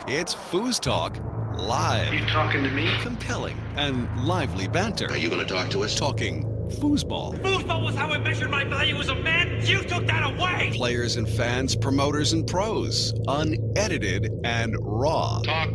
It's FoosTalk Live. You talking to me? Compelling and lively banter. Are you going to talk to us? Talking foosball. Foosball was how I measured my value as a man. You took that away. Players and fans, promoters and pros. Unedited and raw. Talk.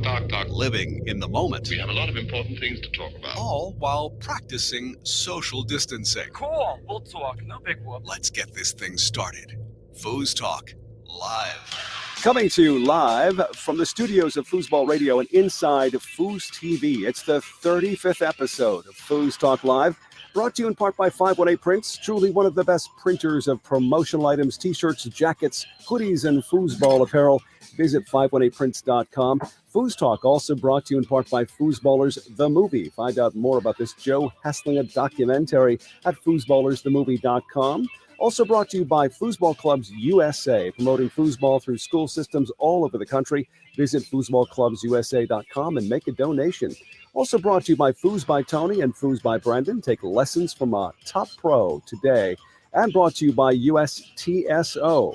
Living in the moment. We have a lot of important things to talk about. All while practicing social distancing. Cool. We'll talk. No big whoop. Let's get this thing started. FoosTalk Live. Coming to you live from the studios of Foosball Radio and inside Foose TV. It's the 35th episode of FoosTalk Live, brought to you in part by 518 Prints, truly one of the best printers of promotional items, t-shirts, jackets, hoodies, and foosball apparel. Visit 518prints.com. FoosTalk also brought to you in part by Foosballers The Movie. Find out more about this Joe Hesslinger documentary at foosballersthemovie.com. Also brought to you by Foosball Clubs USA, promoting foosball through school systems all over the country. Visit foosballclubsusa.com and make a donation. Also brought to you by Foos by Tony and Foos by Brendan. Take lessons from a top pro today. And brought to you by USTSO,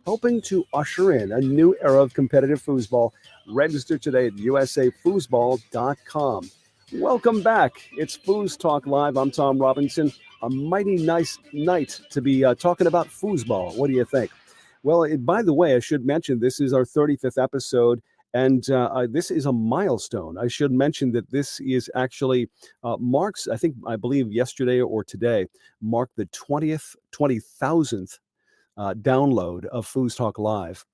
hoping to usher in a new era of competitive foosball. Register today at usafoosball.com. Welcome back. It's FoosTalk Live. I'm Tom Robinson. A mighty nice night to be talking about foosball. What do you think? Well, by the way, I should mention this is our 35th episode, and this is a milestone. I should mention that this is actually marks, I believe yesterday or today, marked the 20,000th download of FoosTalk Live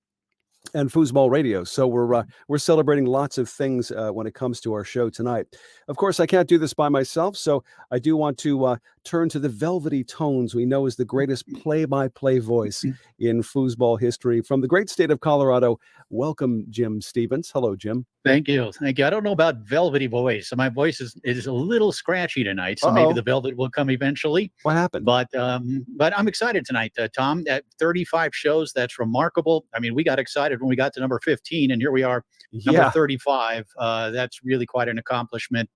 and Foosball Radio. So we're celebrating lots of things when it comes to our show tonight. Of course, I can't do this by myself, so I do want to turn to the velvety tones we know is the greatest play-by-play voice in foosball history. From the great state of Colorado, welcome, Jim Stevens. Hello, Jim. Thank you. I don't know about velvety voice. My voice is a little scratchy tonight, so maybe the velvet will come eventually. What happened? But I'm excited tonight, Tom. At 35 shows, that's remarkable. I mean, we got excited when we got to number 15, and here we are, number 35. That's really quite an accomplishment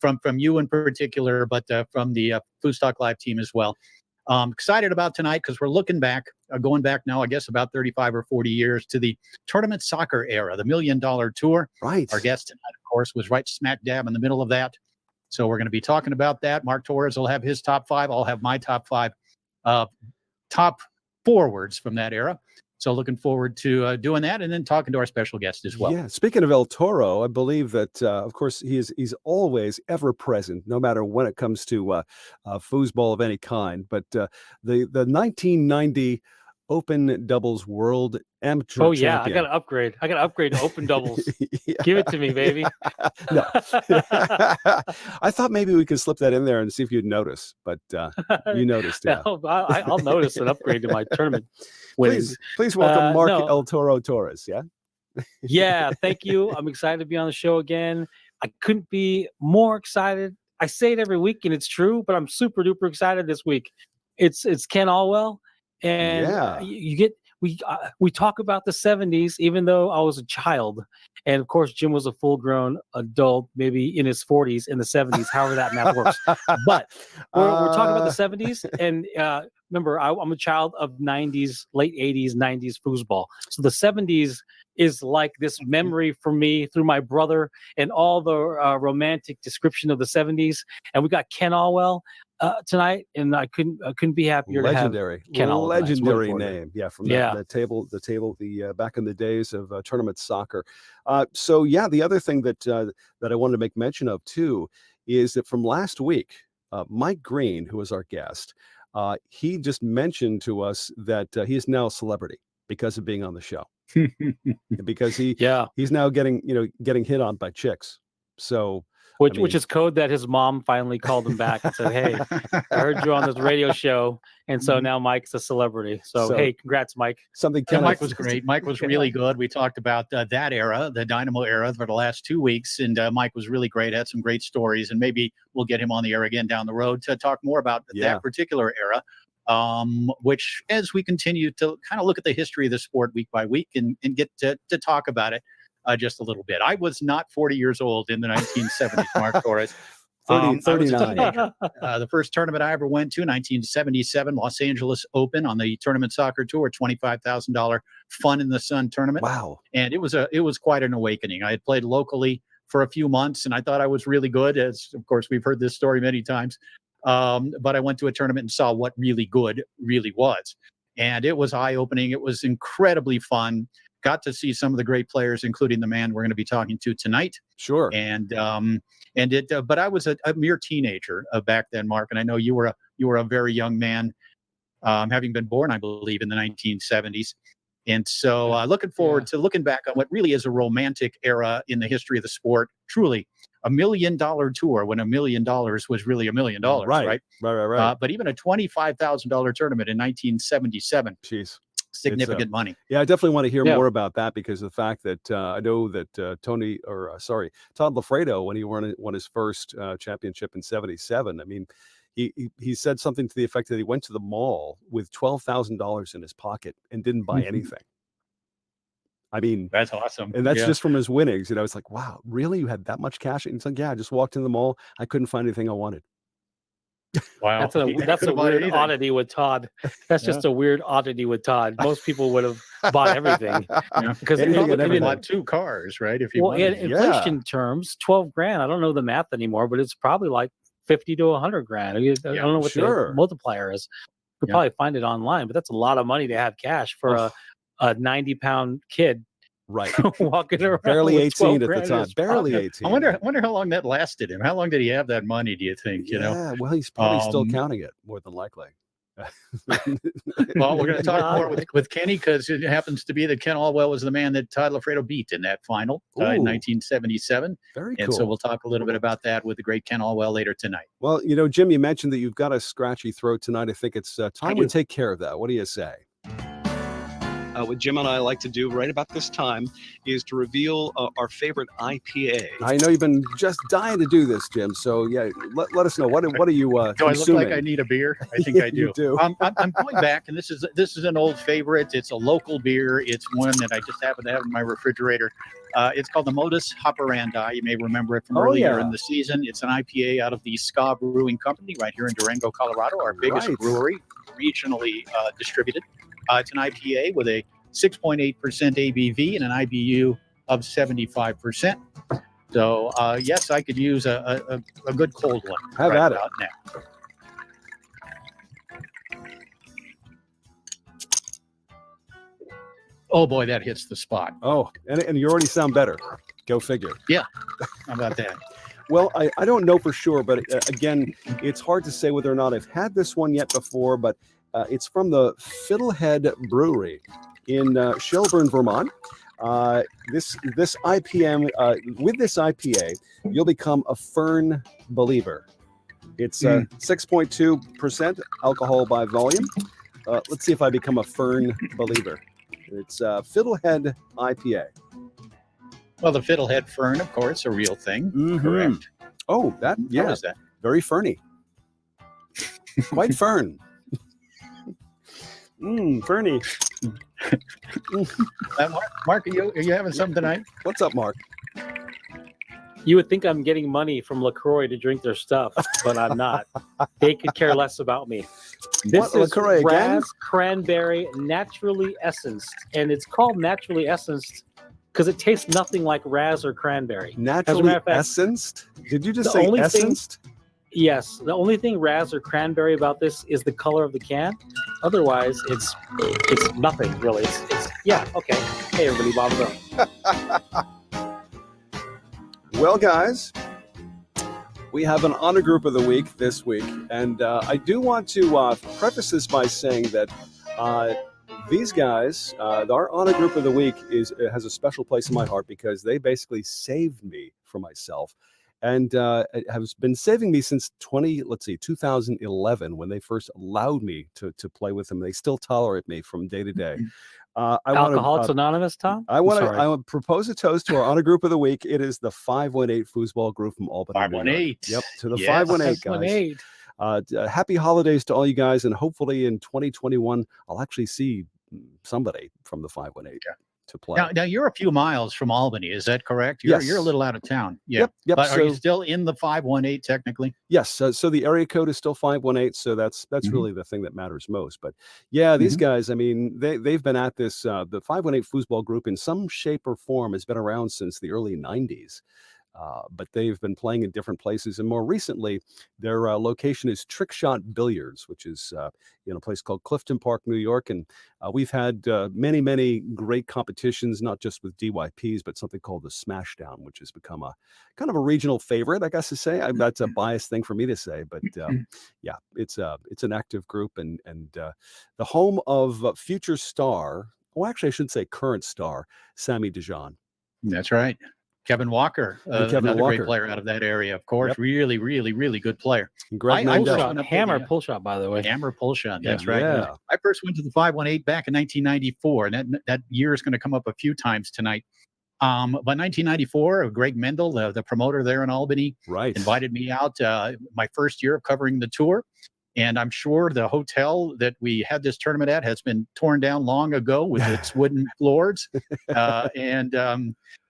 from you in particular, but from the FoosTalk Live team as well. Excited about tonight because we're looking back, going back now, I guess, about 35 or 40 years to the tournament soccer era, the $1 Million Tour. Right. Our guest tonight, of course, was right smack dab in the middle of that. So we're going to be talking about that. Mark Torres will have his top five. I'll have my top five top forwards from that era. So looking forward to doing that and then talking to our special guest as well. Yeah, speaking of El Toro, I believe that, of course, he's always ever present, no matter when it comes to foosball of any kind. But the 1990 Open Doubles World Amateur Champion. I got to upgrade. I got to upgrade to Open Doubles. Give it to me, baby. No. I thought maybe we could slip that in there and see if you'd notice, but you noticed. Yeah. No, I'll notice an upgrade to my tournament winnings. Please welcome Mark El Toro Torres. Yeah. Yeah. Thank you. I'm excited to be on the show again. I couldn't be more excited. I say it every week and it's true, but I'm super duper excited this week. It's Ken Alwell. And we talk about the 70s, even though I was a child. And of course, Jim was a full grown adult, maybe in his 40s in the 70s, however that math works. But we're talking about the 70s. And remember, I'm a child of 90s, late 80s, 90s foosball. So the 70s is like this memory for me through my brother and all the romantic description of the 70s. And we got Ken Alwell tonight, and I couldn't be happier legendary, to have Ken Alwell. Legendary name, from the table, back in the days of tournament soccer. So the other thing that I wanted to make mention of too is that from last week, Mike Green, who was our guest, he just mentioned to us that he is now a celebrity because of being on the show, because he's now getting hit on by chicks. So. Which is code that his mom finally called him back and said, "Hey, I heard you on this radio show," and so now Mike's a celebrity. So hey, congrats, Mike. Mike was great. Mike was really good. We talked about that era, the Dynamo era, for the last 2 weeks, and Mike was really great. Had some great stories, and maybe we'll get him on the air again down the road to talk more about that particular era. Which, as we continue to kind of look at the history of the sport week by week and get to talk about it. Just a little bit. I was not 40 years old in the 1970s, Mark Torres. I was a 39. teenager. The first tournament I ever went to, 1977, Los Angeles Open on the Tournament Soccer Tour, $25,000 Fun in the Sun tournament. Wow. And it was quite an awakening. I had played locally for a few months, and I thought I was really good, as, of course, we've heard this story many times. But I went to a tournament and saw what really good really was. And it was eye-opening. It was incredibly fun. Got to see some of the great players, including the man we're going to be talking to tonight. Sure. But I was a mere teenager back then, Mark, and I know you were a very young man, having been born, I believe, in the 1970s. And so looking forward to looking back on what really is a romantic era in the history of the sport. Truly, $1 million tour when $1 million was really $1 million, right? Right. But even a $25,000 tournament in 1977. Jeez. Significant money. Yeah, I definitely want to hear more about that, because of the fact that I know that Todd Lafredo, when he won his first championship in '77, I mean, he said something to the effect that he went to the mall with $12,000 in his pocket and didn't buy anything. I mean, that's awesome. And that's just from his winnings. And I was like, wow, really? You had that much cash? And he's like, yeah, I just walked in the mall. I couldn't find anything I wanted. Wow. That's a weird oddity with Todd. That's just a weird oddity with Todd. Most people would have bought everything. Because he probably bought 2 cars, right? If you in inflation terms, 12 grand. I don't know the math anymore, but it's probably like 50 to 100 grand. I don't know what the multiplier is. You could probably find it online, but that's a lot of money to have cash for a 90-pound kid. Right. Walking around. Barely 18 at the time. Barely 18. I wonder how long that lasted him. How long did he have that money, do you think? Yeah, well, he's probably still counting it, more than likely. Well, we're going to talk more with Kenny, because it happens to be that Ken Alwell was the man that Todd Lafredo beat in that final in 1977. Very cool. And so we'll talk a little bit about that with the great Ken Alwell later tonight. Well, Jim, you mentioned that you've got a scratchy throat tonight. I think it's time we take care of that. What do you say? What Jim and I like to do right about this time is to reveal our favorite IPA. I know you've been just dying to do this, Jim. So yeah, let us know. What are you do I look like I need a beer? I think I do. You do. I'm going back, and this is an old favorite. It's a local beer. It's one that I just happen to have in my refrigerator. It's called the Modus Operandi. You may remember it from earlier in the season. It's an IPA out of the Ska Brewing Company right here in Durango, Colorado, our biggest brewery, regionally distributed. It's an IPA with a 6.8% ABV and an IBU of 75%. So, yes, I could use a good cold one. Have at it. Now. Oh, boy, that hits the spot. Oh, and you already sound better. Go figure. Yeah. How about that? Well, I don't know for sure, but again, it's hard to say whether or not I've had this one yet before, but it's from the Fiddlehead Brewery in Shelburne, Vermont. This IPM, with this IPA, you'll become a Fern believer. It's 6.2% alcohol by volume. Let's see if I become a Fern believer. It's Fiddlehead IPA. Well, the Fiddlehead Fern, of course, a real thing. Mm-hmm. Correct. Oh, that, yeah. How is that? Very ferny. Quite fern. Ferny. Mark, are you having something tonight? What's up, Mark? You would think I'm getting money from LaCroix to drink their stuff, but I'm not. They could care less about me. This is LaCroix Raz Cranberry Naturally Essenced, and it's called Naturally Essenced because it tastes nothing like Raz or cranberry. Naturally essenced? Did you just say essenced? Yes. The only thing Raz or cranberry about this is the color of the can. Otherwise, it's nothing really. It's yeah, okay. Hey, everybody, Bob Brown. Well, guys, we have an honor group of the week this week, and I do want to preface this by saying that these guys, our honor group of the week, has a special place in my heart because they basically saved me from myself, and has been saving me since 2011 when they first allowed me to play with them. They still tolerate me from day to day. Alcoholics Anonymous, Tom? I want to propose a toast to our honor group of the week. It is the 518 Foosball Group from Albany. 518. Yep, to the 518 guys. Happy holidays to all you guys, and hopefully in 2021 I'll actually see somebody from the 518. to play. Now you're a few miles from Albany. Is that correct? Yes. You're a little out of town. Yeah. Yep. But are you So- still in the 518 technically? Yes, so the area code is still 518, so that's really the thing that matters most. But yeah, these guys, I mean, they've been at this. The 518 Foosball Group, in some shape or form, has been around since the early 90s. But they've been playing in different places, and more recently, their location is Trick Shot Billiards, which is in a place called Clifton Park, New York. And we've had many great competitions, not just with DYPs, but something called the Smashdown, which has become a kind of a regional favorite, I guess to say. That's a biased thing for me to say, but yeah, it's an active group, and the home of future star. Well, actually, I should say current star Sammy Dijon. That's right. Kevin Walker, another great player out of that area, of course. Yep. Really good player. And Greg hammer pull shot, by the way. Hammer pull shot. That's right. Yeah. I first went to the 518 back in 1994, and that year is going to come up a few times tonight. But 1994, Greg Mendel, the promoter there in Albany, invited me out my first year of covering the tour. And I'm sure the hotel that we had this tournament at has been torn down long ago with its wooden floors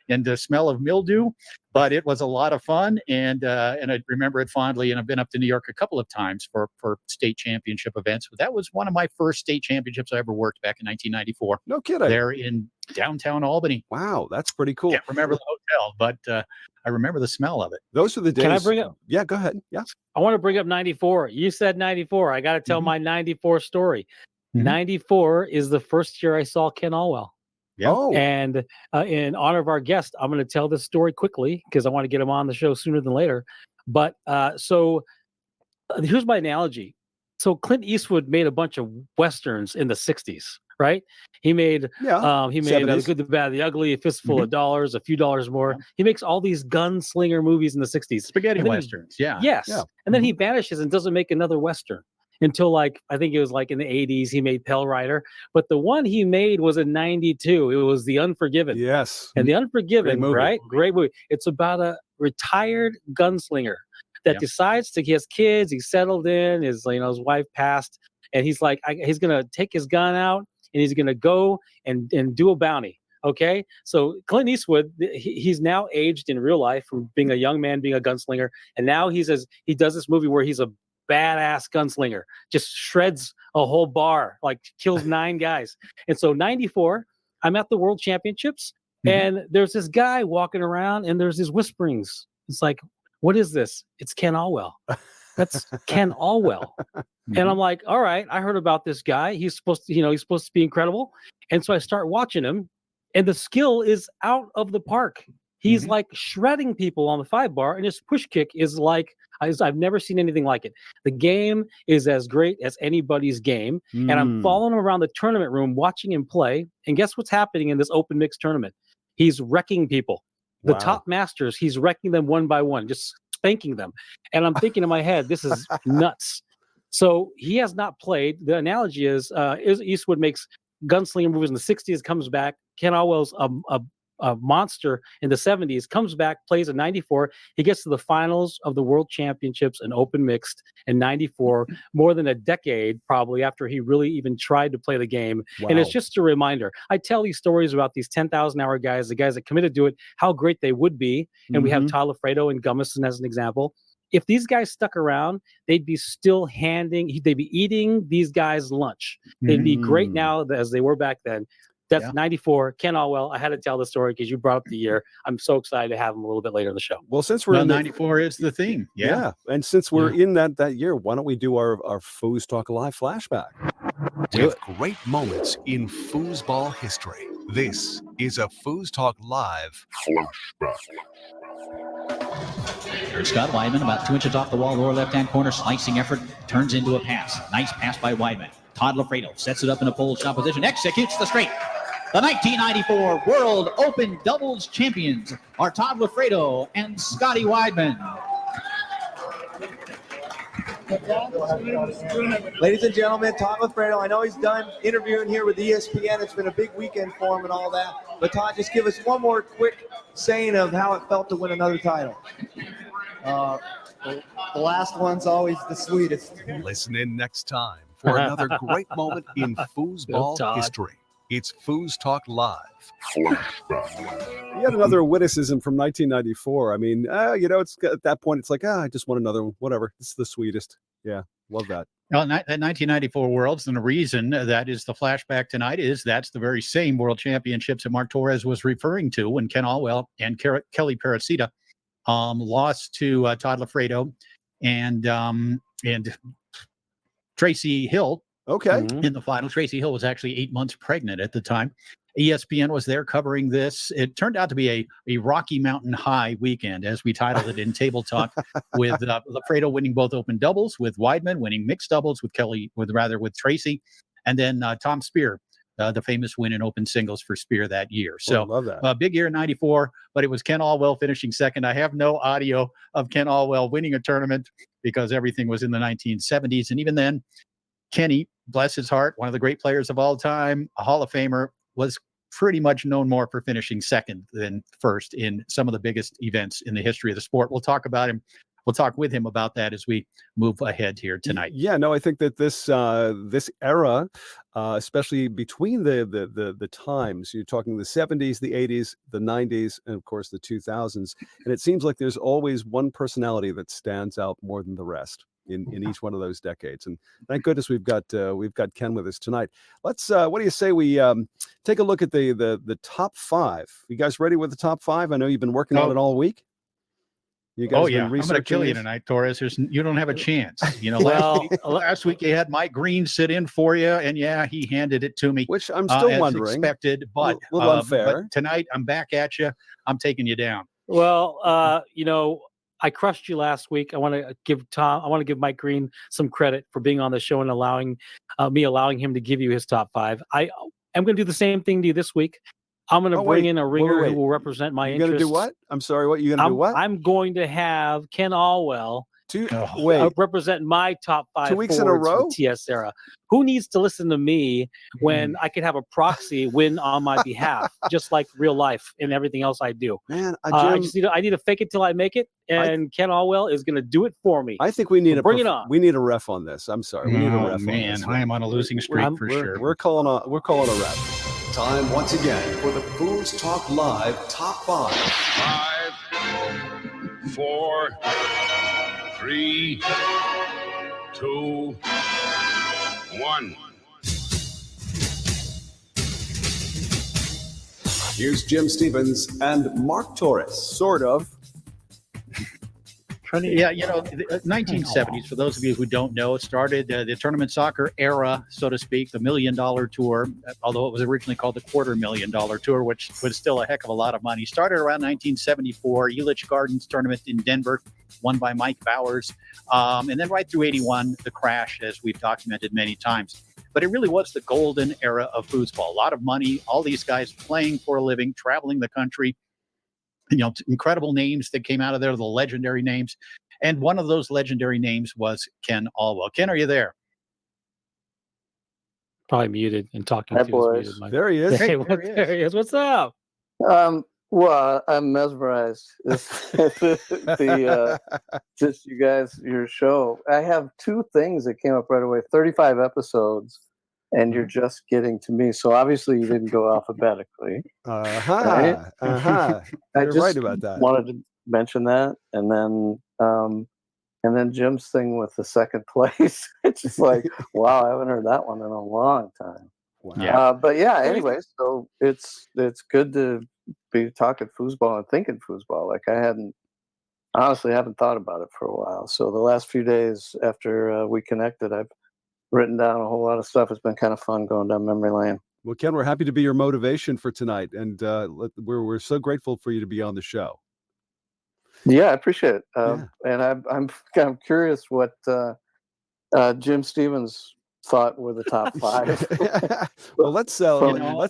and the smell of mildew, but it was a lot of fun, and I remember it fondly. And I've been up to New York a couple of times for state championship events. But that was one of my first state championships I ever worked back in 1994. No kidding. There in downtown Albany. Wow, that's pretty cool. Can't remember the hotel, but I remember the smell of it. Those are the days. Can I bring up? Yeah, go ahead. Yeah, I want to bring up 94. You said 94. I got to tell my 94 story. 94 is the first year I saw Ken Alwell. Yeah. Oh. And in honor of our guest, I'm going to tell this story quickly because I want to get him on the show sooner than later. But so here's my analogy. So Clint Eastwood made a bunch of Westerns in the 60s, right? He made The Good, the Bad, the Ugly, A Fistful of Dollars, A Few Dollars More. Yeah. He makes all these gunslinger movies in the 60s. Spaghetti Westerns. Yes. And then he vanishes and doesn't make another Western. Until I think it was in the 80s, he made Pell Rider. But the one he made was in 92. It was The Unforgiven. Yes. And The Unforgiven, right? Great movie. It's about a retired gunslinger that decides he has kids, he's settled in, his wife passed, and he's like, he's going to take his gun out and he's going to go and do a bounty. Okay. So Clint Eastwood, he's now aged in real life from being a young man, being a gunslinger. And now he does this movie where he's a badass gunslinger, just shreds a whole bar, kills 9 guys. And so 94, I'm at the World Championships, and there's this guy walking around, and there's these whisperings. It's like, what is this? It's Ken Alwell. That's Ken Alwell. And I'm like, all right, I heard about this guy. He's supposed to be incredible. And so I start watching him, and the skill is out of the park. He's shredding people on the 5-bar, and his push kick is I've never seen anything like it. The game is as great as anybody's game. And I'm following him around the tournament room, watching him play. And guess what's happening in this open mix tournament? He's wrecking people. The top masters, he's wrecking them one by one, just spanking them. And I'm thinking in my head, this is nuts. So he has not played. The analogy is Eastwood makes gunslinger movies in the 60s, comes back. Ken Alwell's a monster in the 70s, comes back, plays in 94. He gets to the finals of the World Championships in open mixed in 94, more than a decade probably after he really even tried to play the game. Wow. And it's just a reminder. I tell these stories about these 10,000-hour guys, the guys that committed to it, how great they would be. And we have Todd Lafredo and Gummison as an example. If these guys stuck around, they'd be eating these guys lunch. They'd be great now as they were back then. That's 94. Ken Alwell. I had to tell the story because you brought up the year. I'm so excited to have him a little bit later in the show. Well, since we're in 94 is the theme. Yeah. And since we're in that year, why don't we do our FoosTalk Live flashback? With great moments in foosball history, this is a FoosTalk Live flashback. Scott Weidman, about 2 inches off the wall, lower left-hand corner, slicing effort, turns into a pass. Nice pass by Weidman. Todd Lafredo sets it up in a pole shot position, executes the straight. The 1994 World Open Doubles Champions are Todd Lafredo and Scotty Weidman. Ladies and gentlemen, Todd Lafredo. I know he's done interviewing here with ESPN. It's been a big weekend for him and all that. But Todd, just give us one more quick saying of how it felt to win another title. The last one's always the sweetest. Listen in next time for another great moment in foosball history. It's Foos Talk Live. Yet another witticism from 1994. I mean, it's at that point, it's like, I just want another one. Whatever. It's the sweetest. Yeah, love that. Well, that 1994 Worlds, and the reason that is the flashback tonight is that's the very same World Championships that Mark Torres was referring to when Ken Alwell and Kelly Paracita lost to Todd Lafredo and Tracy Hill. Okay. In the final. Tracy Hill was actually 8 months pregnant at the time. ESPN was there covering this. It turned out to be a Rocky Mountain High weekend, as we titled it in Table Talk, with Lafredo winning both open doubles, with Weidman winning mixed doubles with Tracy, and then Tom Speer, the famous win in open singles for Speer that year. So love that. Big year in 94, but it was Ken Alwell finishing second. I have no audio of Ken Alwell winning a tournament because everything was in the 1970s. And even then, Kenny, bless his heart, one of the great players of all time, a Hall of Famer, was pretty much known more for finishing second than first in some of the biggest events in the history of the sport. We'll talk about him. We'll talk with him about that as we move ahead here tonight. Yeah, no, I think that this era, especially between the times, you're talking the 70s, the 80s, the 90s, and of course the 2000s, and it seems like there's always one personality that stands out more than the rest in each one of those decades. And thank goodness we've got Ken with us tonight. Let's what do you say we take a look at the top five? You guys ready with the top five? I know you've been working on it all week. You guys I'm going to kill you tonight, Torres. You don't have a chance. Last week you had Mike Green sit in for you, and he handed it to me, which I'm still as wondering. Expected, but a little unfair. But tonight I'm back at you. I'm taking you down. Well, I crushed you last week. I want to give Mike Green some credit for being on the show and allowing him to give you his top five. I am going to do the same thing to you this week. I'm going to bring in a ringer who will represent my interests. You're going to do what? I'm sorry, what? You're going to do what? I'm going to have Ken Alwell represent my top five 2 weeks in a row? TS era. Who needs to listen to me when I could have a proxy win on my behalf, just like real life and everything else I do? Man, I need to fake it till I make it, and Ken Alwell is going to do it for me. I think we need bring it on. We need a ref on this. I'm sorry, we need a ref. Man, I am on a losing streak for sure. We're calling a ref. Time once again for the Foos Talk Live Top 5. 5, 4, 3, 2, 1. Here's Jim Stevens and Mark Torres, sort of. Yeah, the 1970s, for those of you who don't know, it started the tournament soccer era, so to speak, the $1 Million Tour, although it was originally called the $250,000 Tour, which was still a heck of a lot of money. Started around 1974, Elitch Gardens tournament in Denver, won by Mike Bowers. And then right through 81, the crash, as we've documented many times. But it really was the golden era of foosball. A lot of money, all these guys playing for a living, traveling the country. Incredible names that came out of there, the legendary names. And one of those legendary names was Ken Alwell. Ken, are you there? Probably muted and talking Hi, to boys. us. There he is. Hey, there he is. What's up? Well, I'm mesmerized. Just you guys, your show. I have two things that came up right away. 35 episodes. And you're just getting to me. So obviously you didn't go alphabetically. Right? You're right about that. Wanted to mention that. And then Jim's thing with the second place. It's just like, wow, I haven't heard that one in a long time. Wow. Yeah. But yeah, anyway, so it's good to be talking foosball and thinking foosball. Like I honestly haven't thought about it for a while. So the last few days after we connected, I've written down a whole lot of stuff. It's been kind of fun going down memory lane. Well, Ken, we're happy to be your motivation for tonight, and we're so grateful for you to be on the show. Yeah, I appreciate it. And I'm curious what Jim Stevens thought were the top five. Well, let's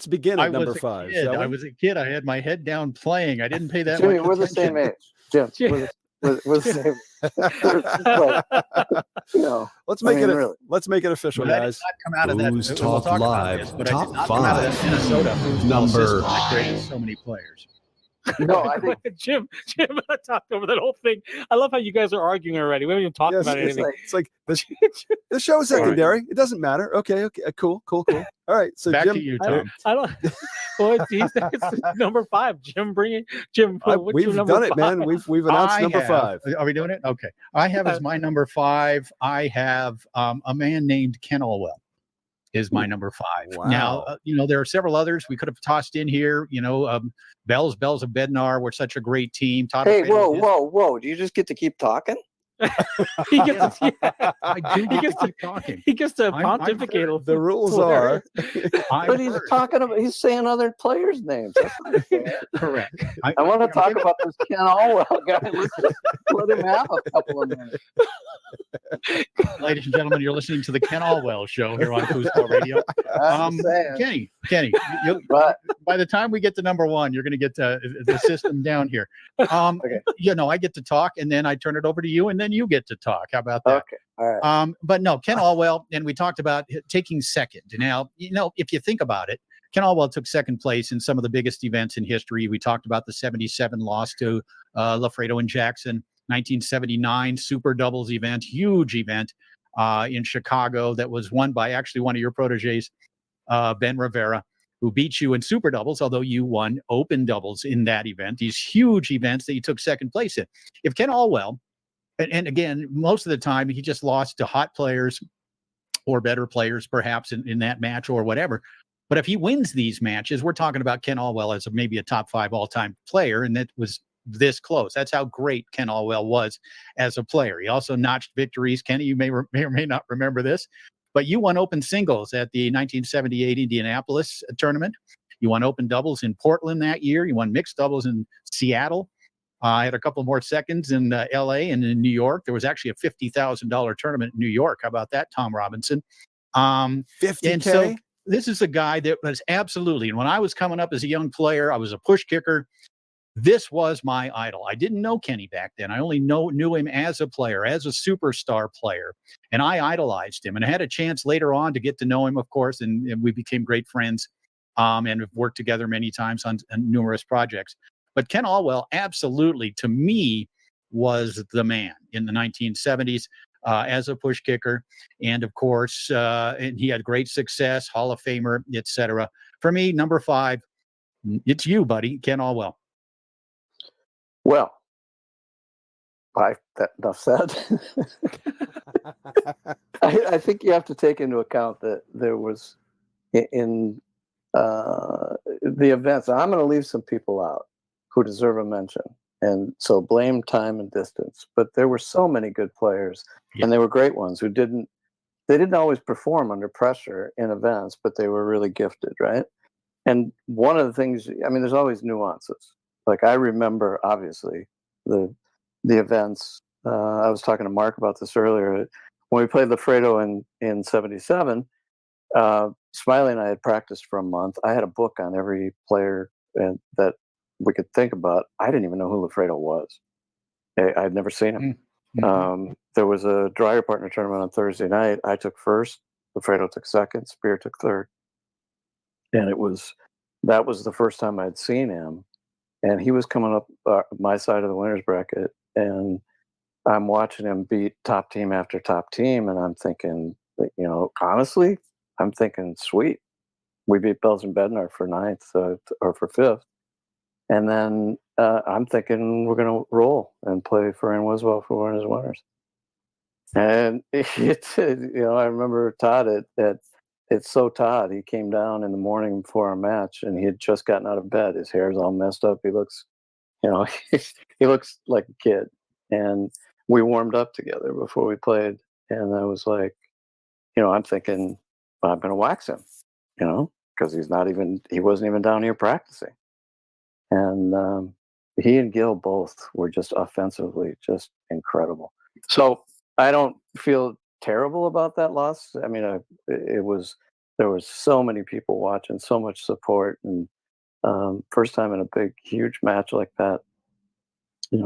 begin at number 5. I was a kid. I had my head down playing. I didn't pay that Jimmy, much we're attention. the same age. Jim, we're the same. Let's make it official, But I did guys. not come out of that. Foos We'll Talk talk about Live, this, but I top did not come out of that 5. Minnesota foosball Number system that created so many players. No, I think Jim talked over that whole thing. I love how you guys are arguing already. We haven't even talked about anything. It's like the show is secondary. It doesn't matter. Okay. Cool. All right. So Back Jim, to you, Tom. I don't. Well, it's number 5. Jim, bring it. Jim, what's we've your number done it, 5? man. We've announced number 5. Are we doing it? Okay. I have as my number 5. I have a man named Ken Alwell is my number 5. Wow. Now, there are several others we could have tossed in here. Bells of Bednar were such a great team. Todd hey, Alfredo whoa! Do you just get to keep talking? He gets I do get to keep talking. He gets to pontificate. The rules are. But he's saying other players' names. That's not fair. Correct. I want to talk about this Ken Alwell guy. Let him have a couple of minutes. Ladies and gentlemen, you're listening to the Ken Alwell Show here on Foosball Radio. Kenny, by the time we get to number 1, you're going to get the system down here. Okay. I get to talk, and then I turn it over to you, and then you get to talk. How about that? Okay. All right. But no, Ken Alwell, and we talked about taking second. Now, if you think about it, Ken Alwell took second place in some of the biggest events in history. We talked about the 77 loss to Lafredo and Jackson, 1979 super doubles event, huge event in Chicago that was won by actually one of your proteges, Ben Rivera, who beat you in super doubles, although you won open doubles in that event. These huge events that you took second place in. If Ken Alwell, and again, most of the time he just lost to hot players or better players, perhaps in that match or whatever. But if he wins these matches, we're talking about Ken Alwell as maybe a top 5 all-time player, and that was this close. That's how great Ken Alwell was as a player. He also notched victories. Kenny, you may or may not remember this, but you won open singles at the 1978 Indianapolis tournament. You won open doubles in Portland that year. You won mixed doubles in Seattle. I had a couple more seconds in L.A. and in New York. There was actually a $50,000 tournament in New York. How about that, Tom Robinson? 50K? And so this is a guy that was absolutely, and when I was coming up as a young player, I was a push kicker. This was my idol. I didn't know Kenny back then. I only knew him as a player, as a superstar player, and I idolized him. And I had a chance later on to get to know him, of course, and we became great friends and have worked together many times on numerous projects. But Ken Alwell, absolutely, to me, was the man in the 1970s as a push kicker. And, of course, and he had great success, Hall of Famer, etc. For me, number 5, it's you, buddy, Ken Alwell. Well, enough said. I think you have to take into account that there was in the events, I'm going to leave some people out who deserve a mention. And so blame time and distance. But there were so many good players, and they were great ones who didn't always perform under pressure in events, but they were really gifted, right? And one of the things, there's always nuances. Like I remember, obviously, the events. I was talking to Mark about this earlier. When we played Lafredo in 77, Smiley and I had practiced for a month. I had a book on every player that we could think about. I didn't even know who Lafredo was. I'd never seen him. Mm-hmm. There was a dryer partner tournament on Thursday night. I took first. Lafredo took second. Speer took third. And that was the first time I'd seen him. And he was coming up my side of the winner's bracket. And I'm watching him beat top team after top team. And I'm thinking, honestly, sweet. We beat Bells and Bednar for 9th or for 5th. And then I'm thinking we're going to roll and play for Wiswell for one of his winners. And I remember Todd at It's So Todd. He came down in the morning before our match, and he had just gotten out of bed. His hair's all messed up. He looks, he looks like a kid. And we warmed up together before we played. And I was like, I'm thinking, I'm going to wax him, because he wasn't even down here practicing. And he and Gil both were just offensively just incredible. So I don't feel terrible about that loss. There was so many people watching, so much support, and first time in a big, huge match like that. We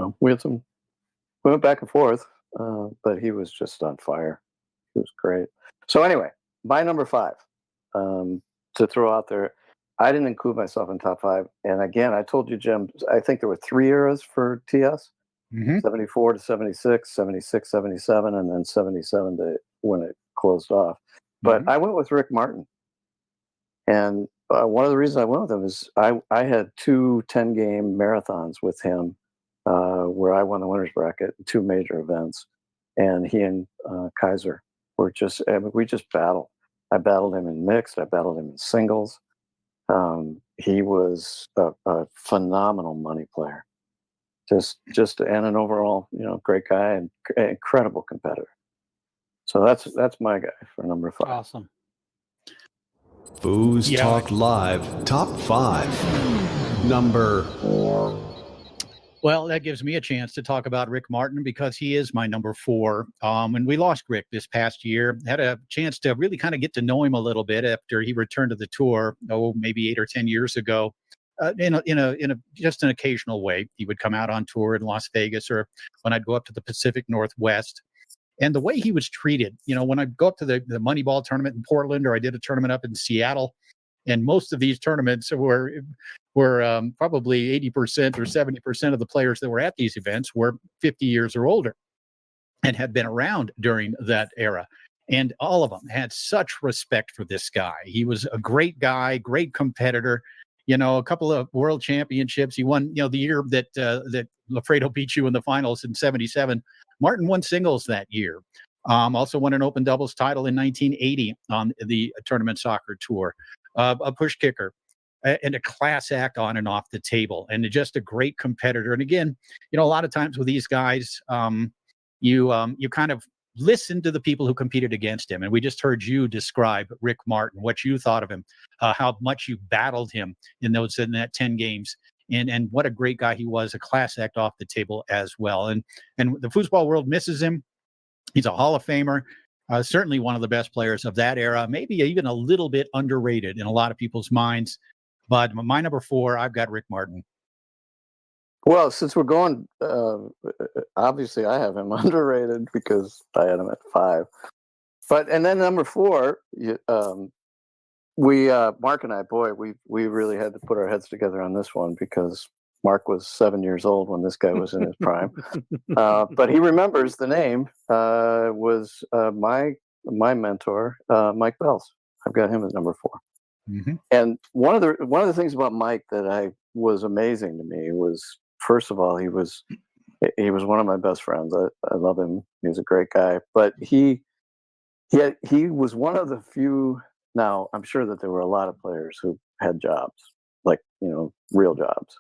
went back and forth, but he was just on fire. He was great. So anyway, my number 5 to throw out there I didn't include myself in top 5. And again, I told you, Jim, I think there were 3 eras for TS. 74 to 76, 76, 77, and then 77 to when it closed off. But I went with Rick Martin. And one of the reasons I went with him is I had 2 10-game marathons with him where I won the winner's bracket, 2 major events. And he and Kaiser were just, we just battled. I battled him in mixed. I battled him in singles. He was a phenomenal money player. Just and an overall, great guy and incredible competitor. So that's my guy for number 5. Awesome. FoosTalk Live Top 5. Number 4. Well, that gives me a chance to talk about Rick Martin because he is my number 4. And we lost Rick this past year. Had a chance to really kind of get to know him a little bit after he returned to the tour, maybe 8 or 10 years ago. In a just an occasional way, he would come out on tour in Las Vegas or when I'd go up to the Pacific Northwest. And the way he was treated, when I go up to the Moneyball tournament in Portland, or I did a tournament up in Seattle, and most of these tournaments were probably 80% or 70% of the players that were at these events were 50 years or older and had been around during that era. And all of them had such respect for this guy. He was a great guy, great competitor. A couple of world championships. He won, the year that Lafredo beat you in the finals in 77. Martin won singles that year. Also won an open doubles title in 1980 on the tournament soccer tour. A push kicker and a class act on and off the table, and just a great competitor. And again, a lot of times with these guys, you kind of listen to the people who competed against him. And we just heard you describe Rick Martin, what you thought of him, how much you battled him in that 10 games. And what a great guy he was, a class act off the table as well. And the foosball world misses him. He's a Hall of Famer, certainly one of the best players of that era, maybe even a little bit underrated in a lot of people's minds. But my number 4, I've got Rick Martin. Well, since we're going, obviously I have him underrated because I had him at 5. And then number 4, Mark and I, we really had to put our heads together on this one because Mark was 7 years old when this guy was in his prime. But he remembers the name was my mentor, Mike Bells. I've got him as number 4. And one of the things about Mike that was amazing to me was, first of all, he was one of my best friends. I love him. He's a great guy. But he was one of the few. Now, I'm sure that there were a lot of players who had jobs, like real jobs.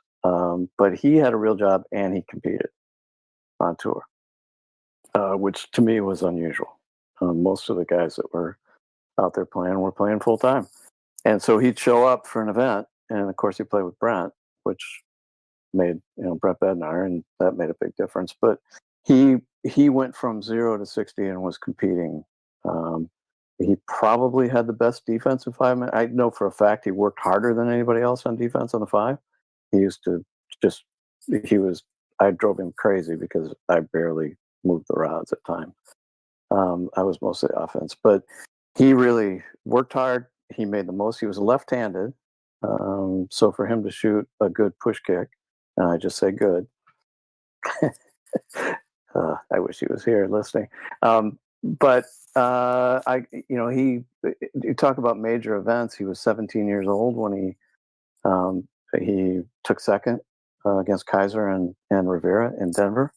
But he had a real job and he competed on tour, which to me was unusual. Most of the guys that were out there playing were playing full time, and so he'd show up for an event, and of course he played with Brent, which made Brent Bednar, and that made a big difference. But he went from 0 to 60 and was competing. He probably had the best defensive 5 man. I know for a fact he worked harder than anybody else on defense on the 5. He used to I drove him crazy because I barely moved the rods at times. I was mostly offense, but he really worked hard. He made the most. He was left-handed. So for him to shoot a good push kick, and I just say good. I wish he was here listening. But you talk about major events. He was 17 years old when he took second against Kaiser and Rivera in Denver.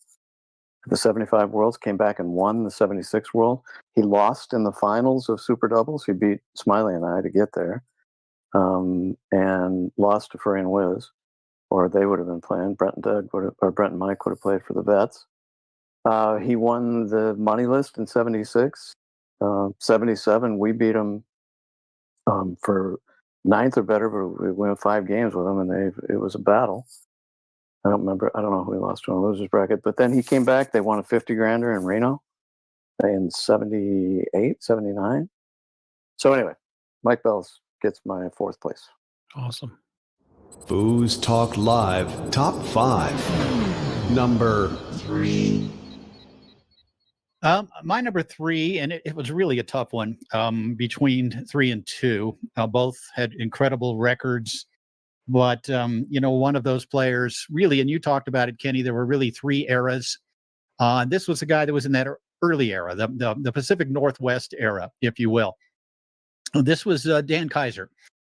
The 75 Worlds, came back and won the 76 World. He lost in the finals of Super Doubles. He beat Smiley and I to get there, and lost to Furry and Wiz, or they would have been playing. Brent and Mike would have played for the Vets. He won the money list in 76. 77, we beat him for 9th or better, but we went 5 games with him, and it was a battle. I don't know who he lost to in a loser's bracket, but then he came back. They won a 50 grander in Reno in 78, 79. So anyway, Mike Bells gets my 4th place. Awesome. FoosTalk Live Top 5. Number 3. My number 3, and it was really a tough one between 3 and 2. Both had incredible records, but one of those players really, and you talked about it, Kenny. There were really 3 eras. This was a guy that was in that early era, the Pacific Northwest era, if you will. This was Dan Kaiser.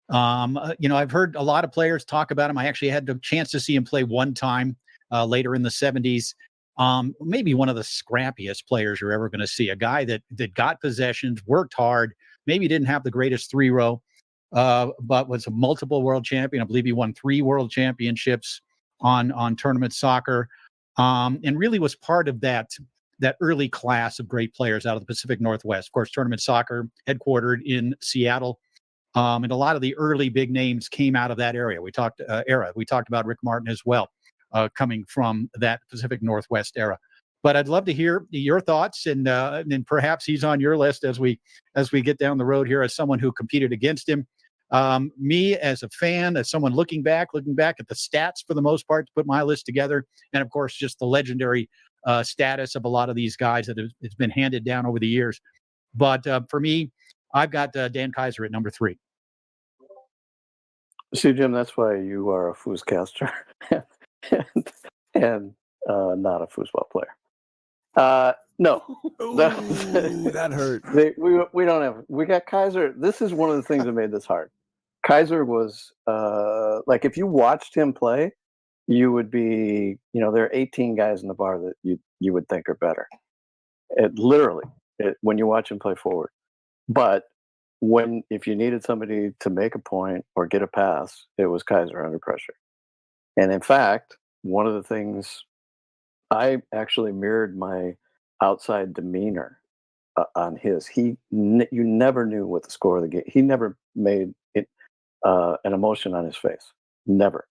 I've heard a lot of players talk about him. I actually had the chance to see him play one time later in the 70s. Maybe one of the scrappiest players you're ever going to see. A guy that got possessions, worked hard, maybe didn't have the greatest 3-row, but was a multiple world champion. I believe he won 3 world championships on tournament soccer, and really was part of that early class of great players out of the Pacific Northwest. Of course, tournament soccer headquartered in Seattle. And a lot of the early big names came out of that area. We talked about Rick Martin as well, coming from that Pacific Northwest era. But I'd love to hear your thoughts, and perhaps he's on your list as we get down the road here as someone who competed against him. Me as a fan, as someone looking back at the stats for the most part to put my list together, and of course just the legendary status of a lot of these guys that it's been handed down over the years. But for me, I've got Dan Kaiser at number 3. See, Jim, that's why you are a Foose Caster and not a foosball player. No, that hurt. We don't have. We got Kaiser. This is one of the things that made this hard. Kaiser was like, if you watched him play, you would be, there are 18 guys in the bar that you would think are better. When you watch him play forward. But if you needed somebody to make a point or get a pass, it was Kaiser under pressure. And in fact, one of the things, I actually mirrored my outside demeanor on his. You never knew what the score of the game. He never made it an emotion on his face, never.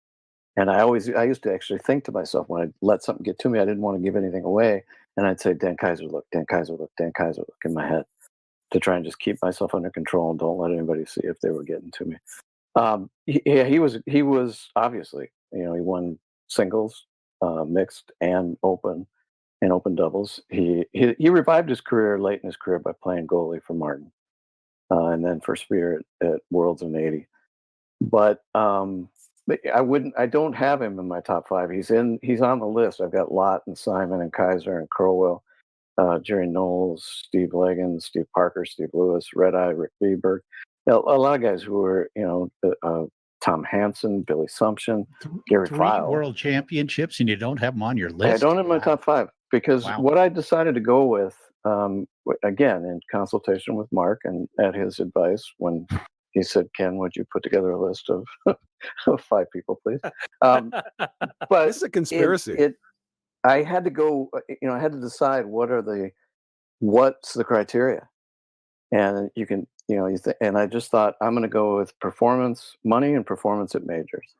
And I used to actually think to myself, when I let something get to me, I didn't want to give anything away, and I'd say, Dan Kaiser look, Dan Kaiser look, Dan Kaiser look, in my head, to try and just keep myself under control and don't let anybody see if they were getting to me. He was obviously, he won singles, mixed and open doubles. He revived his career late in his career by playing goalie for Martin, and then for Speer at Worlds in '80. But I don't have him in my top 5. He's on the list. I've got Lott and Simon and Kaiser and Crowell, Jerry Knowles, Steve Leggins, Steve Parker, Steve Lewis, Red Eye, Rick Bieberg. A lot of guys who were, Tom Hansen, Billy Sumption, Gary 3 File. world championships, and you don't have them on your list? I don't have my top 5 because what I decided to go with, again, in consultation with Mark and at his advice, when he said, Ken, would you put together a list of 5 people, please? But it's a conspiracy. I had to go, I had to decide what's the criteria. And you can, and I just thought, I'm going to go with performance, money, and performance at majors.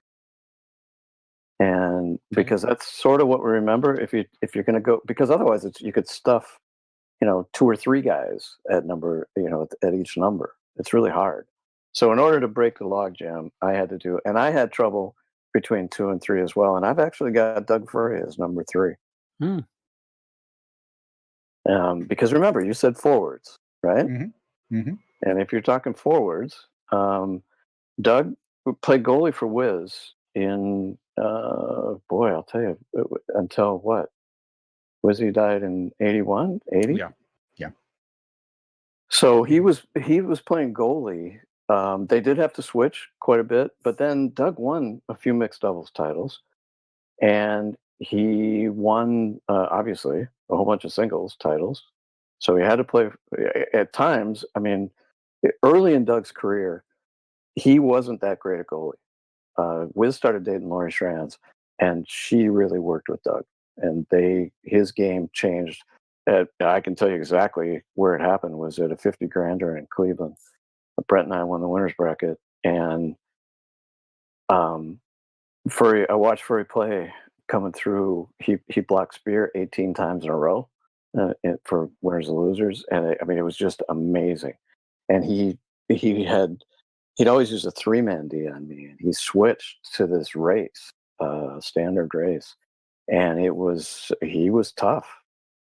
And because that's sort of what we remember, if you're going to go, because otherwise you could stuff, 2 or 3 guys at number, at each number. It's really hard. So in order to break the logjam, I had to do, and I had trouble between 2 and 3 as well. And I've actually got Doug Furry as number 3. Because remember, you said forwards, right? Mm-hmm. Mm-hmm. And if you're talking forwards, Doug played goalie for Wiz in, I'll tell you, until what? Wizzy died in 81, 80? Yeah. So he was playing goalie. They did have to switch quite a bit, but then Doug won a few mixed doubles titles, and he won, obviously, a whole bunch of singles titles. So he had to play at times. I mean, early in Doug's career, he wasn't that great a goalie. Wiz started dating Lori Schranz, and she really worked with Doug, and his game changed. I can tell you exactly where it happened. Was at a 50 grander in Cleveland. Brett and I won the winner's bracket, and Furry. I watched Furry play coming through. He blocked Speer 18 times in a row for winners and losers, and it was just amazing. And he'd always use a 3-man D on me, and he switched to this race, standard race, and he was tough.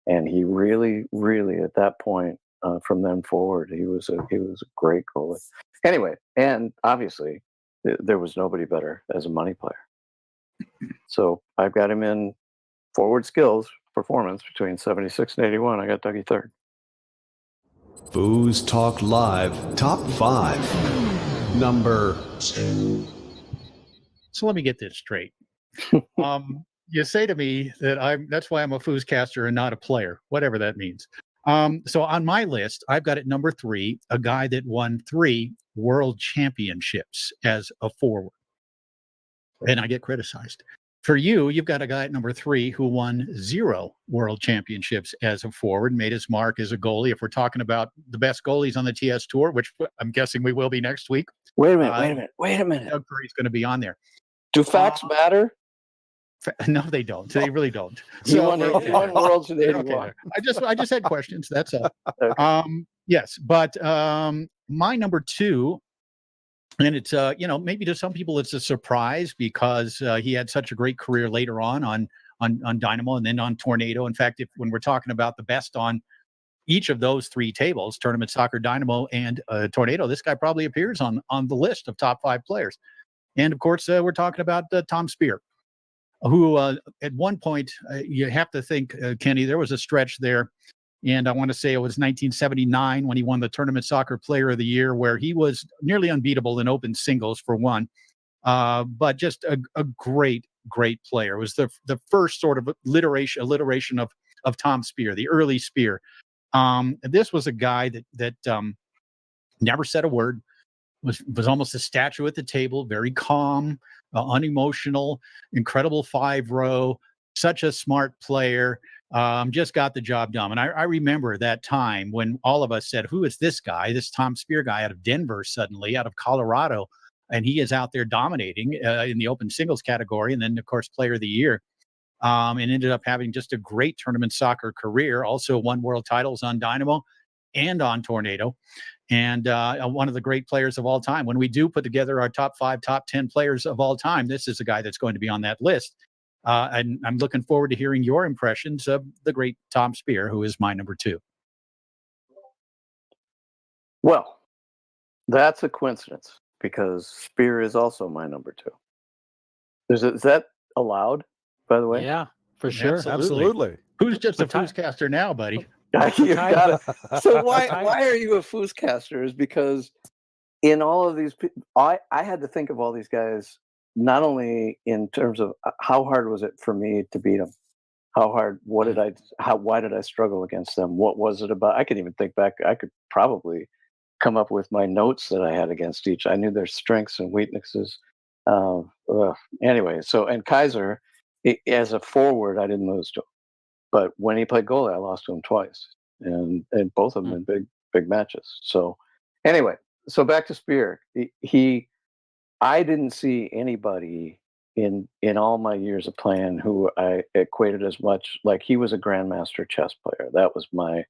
And he really, really, at that point, from then forward, he was a great goalie. Anyway, and obviously, there was nobody better as a money player. So I've got him in forward skills performance between 76 and 81. I got Dougie third. FoosTalk Live Top 5. Number 2. So let me get this straight. You say to me that that's why I'm a Foose Caster and not a player, whatever that means. So on my list, I've got at number 3, a guy that won 3 world championships as a forward. And I get criticized. For you, you've got a guy at number 3 who won 0 world championships as a forward, made his mark as a goalie. If we're talking about the best goalies on the TS Tour, which I'm guessing we will be next week. Wait a minute. Doug Curry's going to be on there. Do facts matter? No, they don't. They really don't. He won worlds in 81. Okay. I just had questions. That's all. Okay. Yes, but my number 2, and it's maybe to some people it's a surprise because he had such a great career later on Dynamo and then on Tornado. In fact, when we're talking about the best on each of those 3 tables, Tournament Soccer, Dynamo, and Tornado, this guy probably appears on the list of top 5 players. And of course, we're talking about Tom Speer, who at one point, you have to think, Kenny, there was a stretch there, and I want to say it was 1979 when he won the Tournament Soccer Player of the Year, where he was nearly unbeatable in open singles for one, but just a great player. It was the first sort of alliteration of Tom Speer, the early Speer. This was a guy that never said a word, was almost a statue at the table, very calm, unemotional, incredible 5-row, such a smart player, just got the job done. And I remember that time when all of us said, who is this guy, this Tom Speer guy out of Denver, suddenly out of Colorado, and he is out there dominating in the open singles category, and then, of course, Player of the Year, and ended up having just a great tournament soccer career, also won world titles on Dynamo and on Tornado, and one of the great players of all time. When we do put together our top 5, top 10 players of all time, this is a guy that's going to be on that list. And I'm looking forward to hearing your impressions of the great Tom Speer, who is my number 2. Well, that's a coincidence because Speer is also my number 2. Is that allowed, by the way? Yeah, for sure. Absolutely. Who's just a Foose Caster now, buddy? You've got it. So why are you a Foose Caster? Is because in all of these, I had to think of all these guys not only in terms of how hard was it for me to beat them, why did I struggle against them? What was it about? I could even think back. I could probably come up with my notes that I had against each. I knew their strengths and weaknesses. Anyway, and Kaiser, as a forward, I didn't lose to him. But when he played goalie, I lost to him twice, and both of them in big matches. So anyway, so back to Speer. I didn't see anybody in all my years of playing who I equated as much like he was a grandmaster chess player. That was my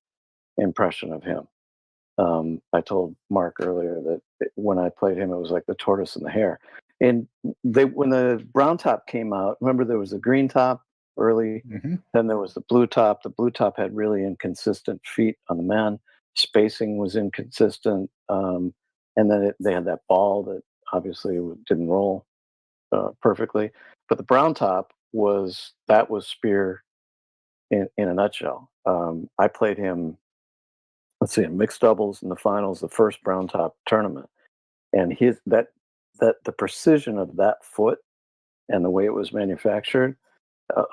impression of him. I told Mark earlier that when I played him, it was like the tortoise and the hare. And when the brown top came out, remember there was the green top early, then there was the blue top. The blue top had really inconsistent feet on the men. Spacing was inconsistent. And then they had that ball that obviously didn't roll perfectly. But the brown top was Speer in a nutshell. I played him, in mixed doubles in the finals, the first brown top tournament. And the precision of that foot and the way it was manufactured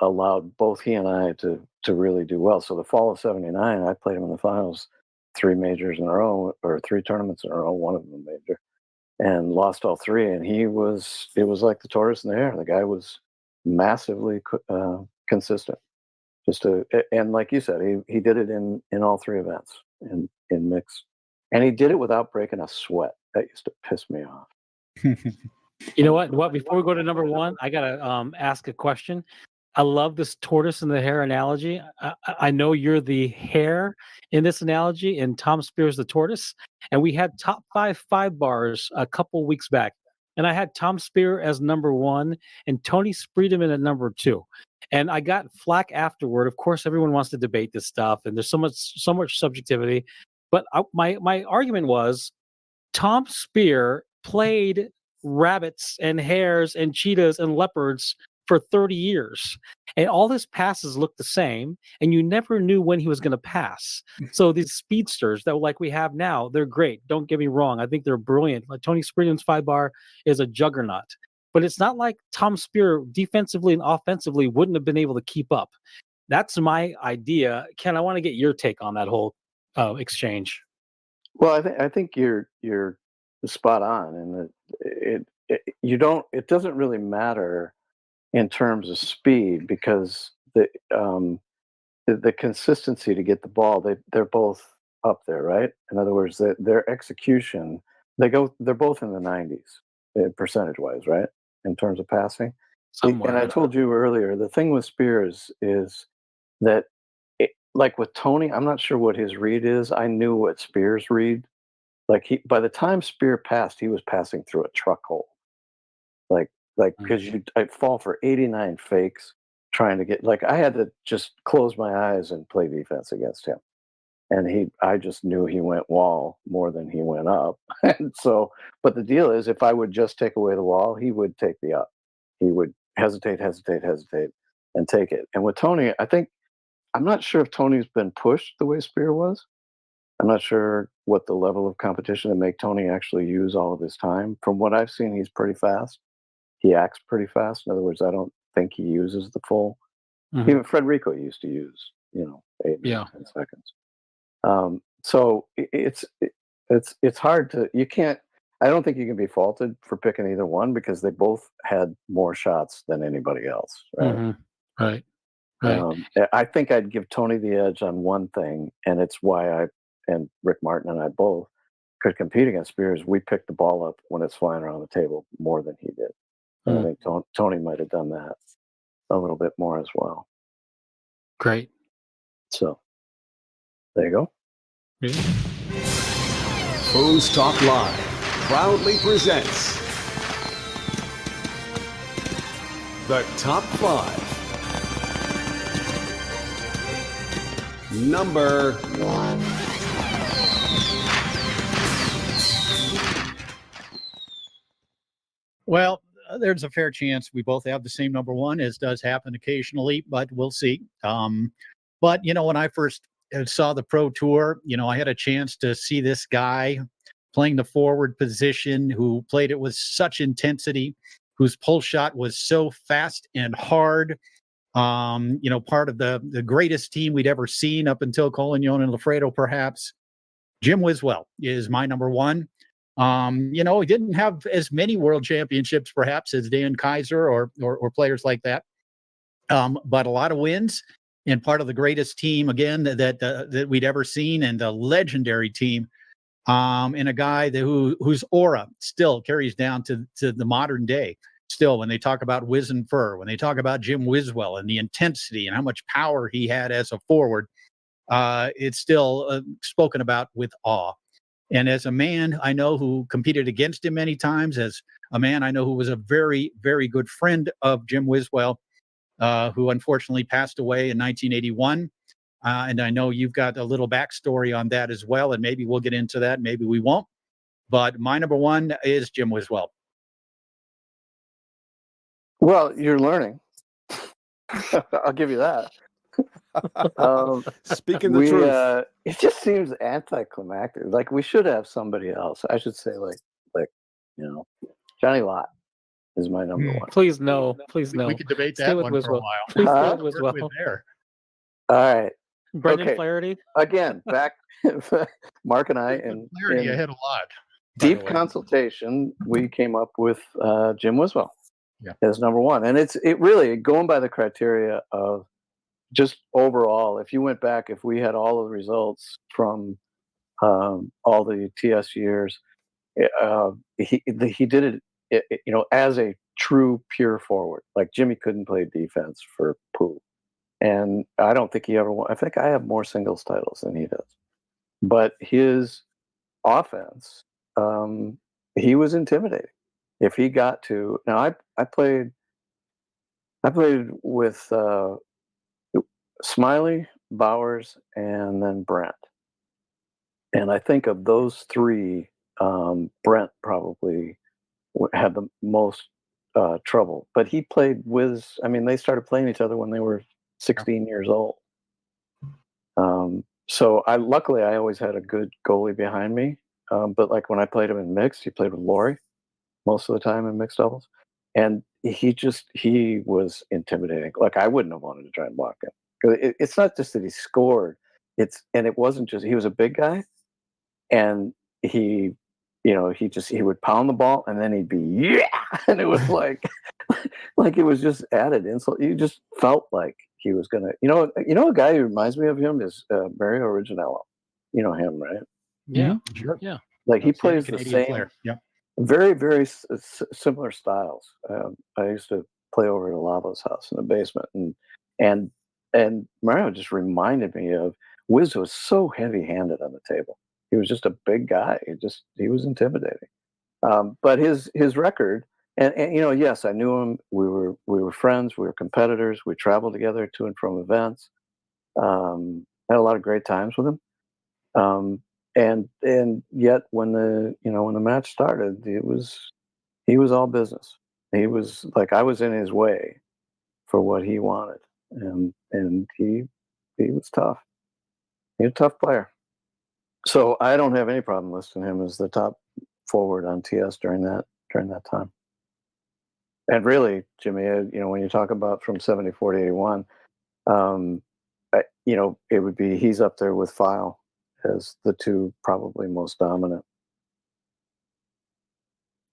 allowed both he and I to really do well. So the fall of '79, I played him in the finals 3 majors in a row, or 3 tournaments in a row, one of them major, and lost all 3. And it was like the tortoise and the hare. The guy was massively consistent. And like you said, he did it in all 3 events in mix, and he did it without breaking a sweat. That used to piss me off. You know what? Before we go to number 1, I gotta ask a question. I love this tortoise and the hare analogy. I know you're the hare in this analogy, and Tom Speer's the tortoise. And we had top 5 bars a couple weeks back. and I had Tom Speer as number 1 and Tony Spreedeman at number 2. And I got flack afterward. Of course, everyone wants to debate this stuff, and there's so much subjectivity. But my argument was Tom Speer played rabbits and hares and cheetahs and leopards for 30 years. And all his passes looked the same, and you never knew when he was going to pass. So these speedsters that like we have now, they're great. Don't get me wrong. I think they're brilliant. Like Tony Spreedeman's 5-bar is a juggernaut. But it's not like Tom Speer defensively and offensively wouldn't have been able to keep up. That's my idea. Ken, I want to get your take on that whole exchange. Well, I think you're spot on, and it doesn't really matter in terms of speed, because the consistency to get the ball, they're both up there, right? In other words, their execution, they're both in the 90s percentage wise, right? In terms of passing. Somewhere. And I told you earlier, the thing with Speer is that like with Tony, I'm not sure what his read is. I knew what Speer's read. Like by the time Speer passed, he was passing through a truck hole. Because I'd fall for 89 fakes trying to get, like I had to just close my eyes and play defense against him. And I just knew he went wall more than he went up. And so, but the deal is, if I would just take away the wall, he would take the up. He would hesitate, and take it. And with Tony, I'm not sure if Tony's been pushed the way Speer was. I'm not sure what the level of competition to make Tony actually use all of his time. From what I've seen, he's pretty fast. He acts pretty fast. In other words, I don't think he uses the full. Mm-hmm. Even Federico used to use, 8 to 10 seconds. So it's hard to, I don't think you can be faulted for picking either one, because they both had more shots than anybody else. Right. Mm-hmm. Right. I think I'd give Tony the edge on one thing, and it's why and Rick Martin and I both could compete against Spears. We picked the ball up when it's flying around the table more than he did. And I think Tony might have done that a little bit more as well. Great. So there you go. Yeah. FoosTalk Live proudly presents the top 5. Number 1. Well, there's a fair chance we both have the same number 1, as does happen occasionally, but we'll see. But, when I first saw the Pro Tour, I had a chance to see this guy playing the forward position, who played it with such intensity, whose pull shot was so fast and hard. Part of the greatest team we'd ever seen up until Collignon and Lafredo, perhaps. Jim Wiswell is my number 1. He didn't have as many world championships, perhaps, as Dan Kaiser or players like that. But a lot of wins, and part of the greatest team, again, that we'd ever seen, and a legendary team, and a guy whose aura still carries down to the modern day. Still, when they talk about Wiz and Fur, when they talk about Jim Wiswell and the intensity and how much power he had as a forward, it's still spoken about with awe. And as a man I know who competed against him many times, as a man I know who was a very, very good friend of Jim Wiswell, who unfortunately passed away in 1981. And I know you've got a little backstory on that as well, and maybe we'll get into that, maybe we won't. But my number 1 is Jim Wiswell. Well, you're learning. I'll give you that. Speaking the truth. It just seems anticlimactic. Like we should have somebody else. I should say Johnny Lott is my number 1. Please no. Please no. We could debate that one for a while. Please stay with Wiswell. All right. Brendan Flaherty. Again, back Mark and I and Flaherty I had a lot. Deep consultation, we came up with Jim Wiswell as number 1. And it really, going by the criteria of just overall, if you went back, if we had all of the results from all the TS years, he did it, as a true pure forward. Like Jimmy couldn't play defense for poo. And I don't think he ever won. I think I have more singles titles than he does. But his offense, he was intimidating. if he got to now, I played with Smiley, Bowers, and then Brent. And I think of those three, Brent probably had the most trouble. But he played with, I mean, they started playing each other when they were 16 years old. So luckily I always had a good goalie behind me. But like when I played him in mixed, he played with Laurie most of the time in mixed doubles. And he was intimidating. Like I wouldn't have wanted to try and block him. It's not just that he scored. And it wasn't just, he was a big guy, and he would pound the ball and then he'd be, yeah. And it was like it was just added insult. You just felt like he was going to, a guy who reminds me of him is Mario Originello. You know him, right? Yeah. Mm-hmm. Sure. Yeah. Like he plays the Canadian same, player. Yeah. very, very similar styles. I used to play over at Alava's house in the basement, and Mario just reminded me of Wiz was so heavy-handed on the table. He was just a big guy. He was intimidating. But his record, and yes, I knew him. We were friends. We were competitors. We traveled together to and from events. Had a lot of great times with him. And yet when the match started, he was all business. He was like, I was in his way for what he wanted, and he was tough. He's a tough player. So I don't have any problem listing him as the top forward on TS during that time. And really, Jimmy, when you talk about from 74 to 81, it would be, he's up there with File as the two probably most dominant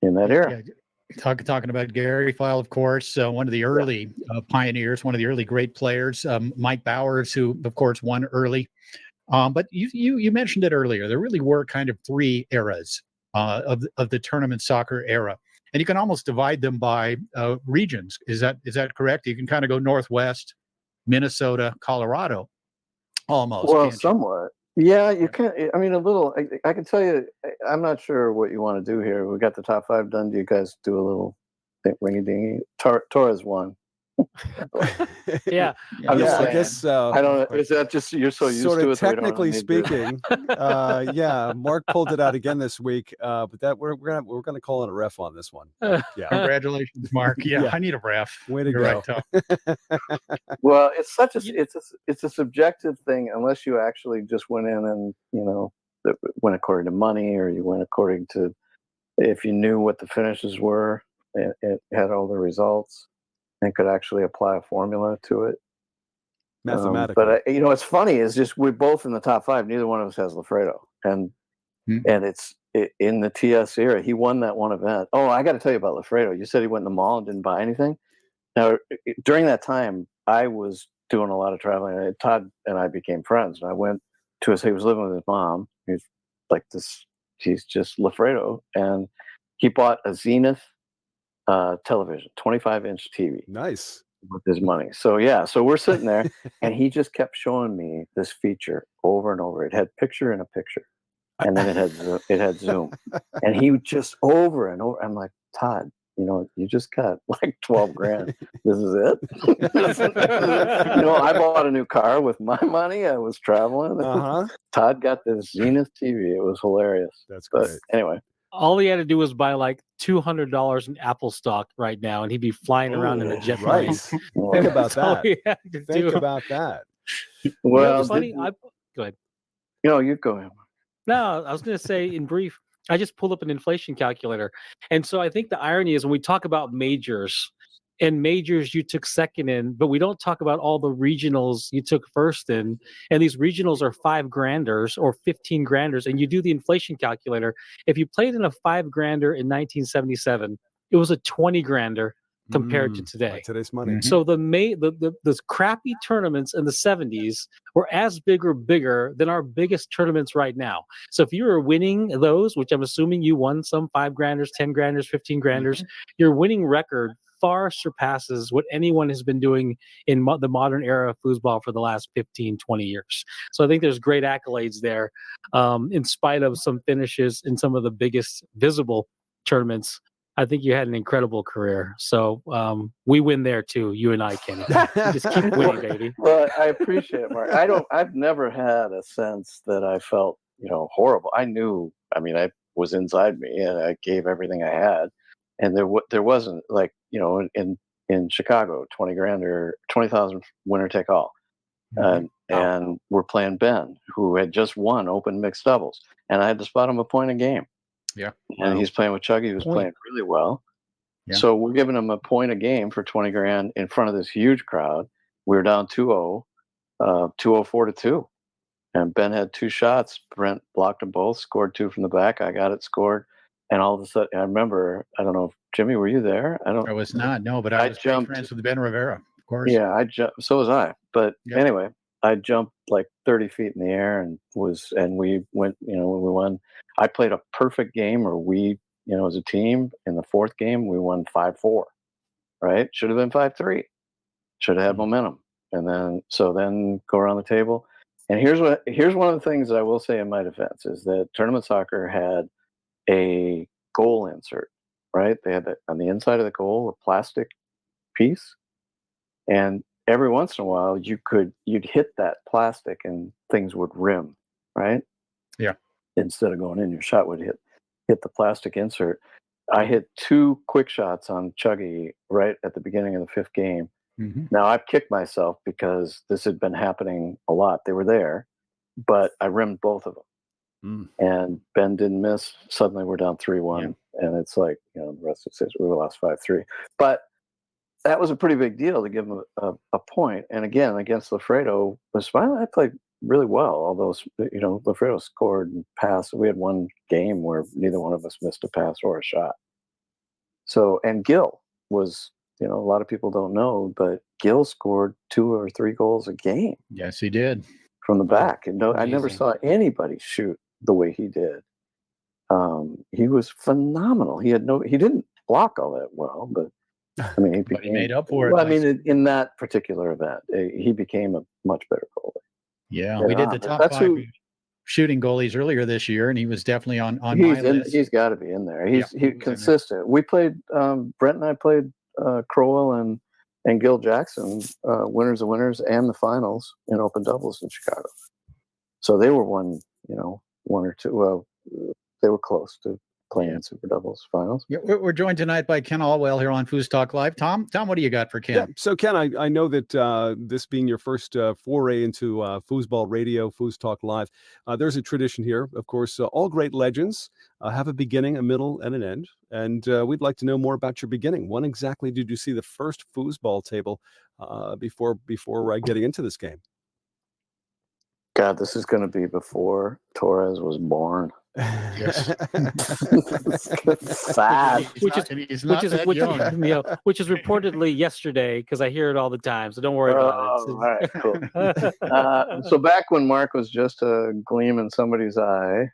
in that era. Yeah. Talking about Gary File, of course, one of the early pioneers, one of the early great players. Mike Bowers, who of course won early. But you mentioned it earlier. There really were kind of three eras of the tournament soccer era, and you can almost divide them by regions. Is that correct? You can kind of go Northwest, Minnesota, Colorado, almost. Well, somewhat. Yeah, you can. I mean, a little. I can tell you. I'm not sure what you want to do here. We got the top five done. Do you guys do a little ringy dingy? Torres won. Yeah. I guess. I don't know. Is that just you're so used sort to of it? Technically speaking, yeah. Mark pulled it out again this week, but that we're gonna call it a ref on this one. Yeah. Congratulations, Mark. Yeah, I need a ref. Way to You're go. right, Tom. Well, it's a subjective thing unless you actually just went in and went according to money, or you went according to if you knew what the finishes were, it had all the results and could actually apply a formula to it. Mathematically. But what's funny is just we're both in the top five. Neither one of us has Lafredo, and it's in the TS era. He won that one event. Oh, I got to tell you about Lafredo. You said he went in the mall and didn't buy anything. Now, during that time, I was doing a lot of traveling. Todd and I became friends, and I went to he was living with his mom. He's like this. He's just Lafredo, and he bought a Zenith television, 25-inch TV. Nice. With his money. So we're sitting there and he just kept showing me this feature over and over. It had picture in a picture, and then it had zoom, and he would just over and over. I'm like, Todd, you just got like 12 grand. This is it. I bought a new car with my money. I was traveling. Todd got this Zenith TV. It was hilarious. That's great. But anyway, all he had to do was buy like $200 in Apple stock right now, and he'd be flying around in a jet plane. Think about that. Think about that. Well, funny. Go ahead. You go ahead. No, I was going to say in brief. I just pulled up an inflation calculator, and so I think the irony is when we talk about majors. And majors you took second in, but we don't talk about all the regionals you took first in. And these regionals are $5-granders or 15-granders. And you do the inflation calculator. If you played in a $5-grander in 1977, it was a 20-grander compared to today. Like today's money. Mm-hmm. So the crappy tournaments in the 70s were as big or bigger than our biggest tournaments right now. So if you were winning those, which I'm assuming you won some 5-granders, 10-granders, 15-granders, your winning record far surpasses what anyone has been doing in the modern era of foosball for the last 15, 20 years. So I think there's great accolades there, in spite of some finishes in some of the biggest visible tournaments. I think you had an incredible career. So we win there too, you and I, Kenny. Just keep winning, baby. Well, I appreciate it, Mark. I've never had a sense that I felt, horrible. I knew, I was inside me and I gave everything I had. And there wasn't like, in Chicago, 20 grand or 20,000 winner take all. And we're playing Ben, who had just won open mixed doubles. And I had to spot him a point a game. Yeah. And he's playing with Chuggy, who's playing really well. Yeah. So we're giving him a point a game for 20 grand in front of this huge crowd. We were down 2-0, 2-0-4-2. And Ben had 2 shots. Brent blocked them both, scored 2 from the back. I got it scored. And all of a sudden, I remember, I don't know if Jimmy, were you there? I was not, no, but I was jumped, friends with Ben Rivera, of course. Yeah, I jumped. So was I. But anyway, I jumped like 30 feet in the air and we went, when we won. I played a perfect game, or we, as a team in the 4th game, we won 5-4, right? Should have been 5-3. Should have had momentum. And then go around the table. And here's one of the things that I will say in my defense is that tournament soccer had a goal insert, right? They had on the inside of the goal a plastic piece, and every once in a while you'd hit that plastic and things would rim, right? Yeah. Instead of going in, your shot would hit the plastic insert. I hit 2 quick shots on Chuggy right at the beginning of the 5th game. Mm-hmm. Now I've kicked myself because this had been happening a lot. They were there, but I rimmed both of them. And Ben didn't miss. Suddenly we're down 3-1, and it's like, the rest of the season we lost 5-3. But that was a pretty big deal to give him a point. And again, against Lafredo, I played really well. Although Lafredo scored and passed. We had one game where neither one of us missed a pass or a shot. So, and Gil was, a lot of people don't know, but Gil scored 2 or 3 goals a game. Yes, he did. From the back. And I never saw anybody shoot the way he did. He was phenomenal. He didn't block all that well, but he made up for it. Well, in that particular event, he became a much better goalie. Yeah, we did the top 5 shooting goalies earlier this year, and he was definitely on my list. He's got to be in there. He's consistent. We played. Brent and I played Crowell and Gil Jackson, winners of winners, and the finals in open doubles in Chicago. So they were one or two. Well, they were close to playing in super doubles finals. Yeah, we're joined tonight by Ken Alwell here on FoosTalk Live. Tom, what do you got for Ken? Yeah, so Ken, I know that this being your first foray into Foosball Radio, FoosTalk Live, there's a tradition here. Of course, all great legends have a beginning, a middle, and an end. And we'd like to know more about your beginning. When exactly did you see the first foosball table before getting into this game? God, this is going to be before Torres was born. Yes. Sad. Which is reportedly yesterday, because I hear it all the time. So don't worry about it. All right, cool. So back when Mark was just a gleam in somebody's eye,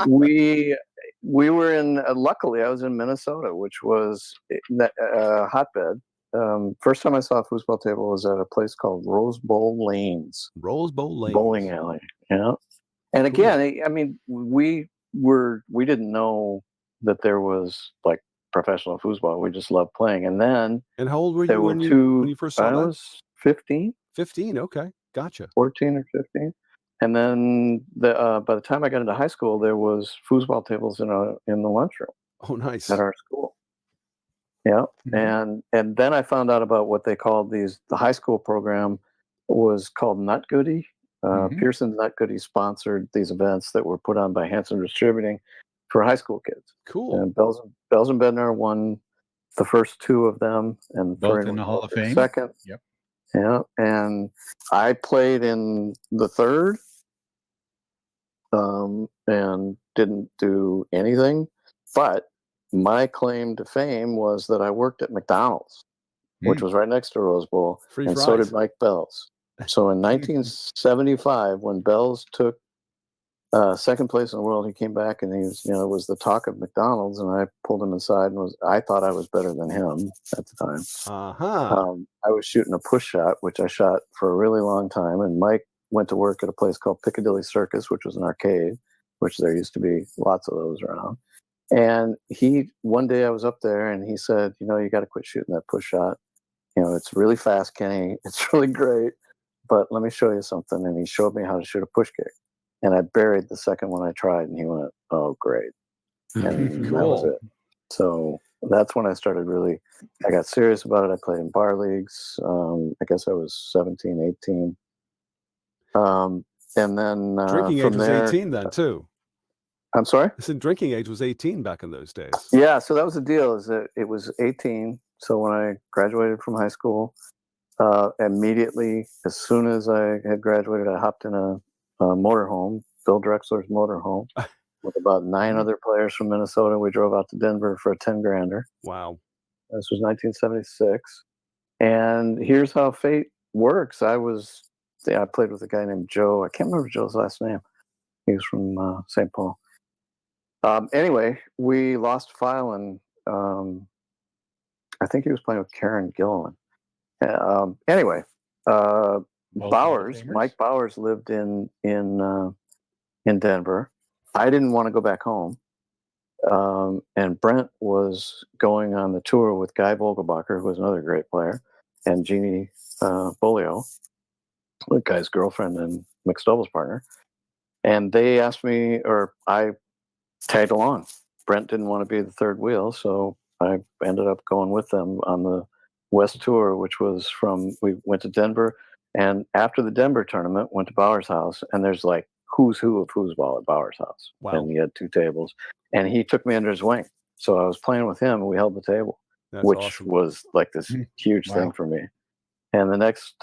we were in. Luckily, I was in Minnesota, which was a hotbed. First time I saw a foosball table was at a place called Rose Bowl Lanes. Rose Bowl Lanes. Bowling alley. Yeah. And again, we didn't know that there was like professional foosball. We just loved playing. And then. And how old were you when you first saw that? I was 15. 15. Okay. Gotcha. 14 or 15. And then by the time I got into high school, there was foosball tables in the lunchroom. Oh, nice. At our school. Yeah. Mm-hmm. And then I found out about what they called the high school program was called Nut Goody. Pearson's Nut Goody sponsored these events that were put on by Hanson Distributing for high school kids. Cool. And Bells and Bednar won the first 2 of them, and both in the Hall of Fame. Second. Yep. Yeah. And I played in the 3rd, and didn't do anything. But my claim to fame was that I worked at McDonald's, which was right next to Rose Bowl, Free and fries. so did Mike Bells. So in 1975, when Bells took second place in the world, he came back and he was, it was the talk of McDonald's, and I pulled him aside and I thought I was better than him at the time. I was shooting a push shot, which I shot for a really long time, and Mike went to work at a place called Piccadilly Circus, which was an arcade, which there used to be lots of those around. And one day I was up there and he said, you know, you got to quit shooting that push shot. You know, it's really fast, Kenny. It's really great, but let me show you something. And he showed me how to shoot a push kick. And I buried the second one I tried, and he went, "Oh, great!" And that was it. So that's when I started I got serious about it. I played in bar leagues. I guess I was 17, 18. And then drinking from age was there, 18 then too. I'm sorry? I said drinking age was 18 back in those days. Yeah, so that was the deal, is that it was 18. So when I graduated from high school, immediately, as soon as I had graduated, I hopped in a motorhome, Bill Drexler's motorhome, with about 9 other players from Minnesota. We drove out to Denver for a 10-grander. Wow. This was 1976. And here's how fate works. I played with a guy named Joe. I can't remember Joe's last name. He was from St. Paul. Anyway, we lost file, and I think he was playing with Karen Gilliland. Anyway, Mike Bowers lived in Denver. I didn't want to go back home. And Brent was going on the tour with Guy Vogelbacher, who was another great player, and Jeannie Bolio, the guy's girlfriend and mixed doubles partner. And they asked me, or I tagged along. Brent didn't want to be the third wheel, so I ended up going with them on the West Tour, which was we went to Denver, and after the Denver tournament, went to Bauer's house, and there's like who's who of foosball at Bauer's house. Wow. And he had 2 tables, and he took me under his wing. So I was playing with him, and we held the table, That's which awesome. was like this huge thing for me. And the next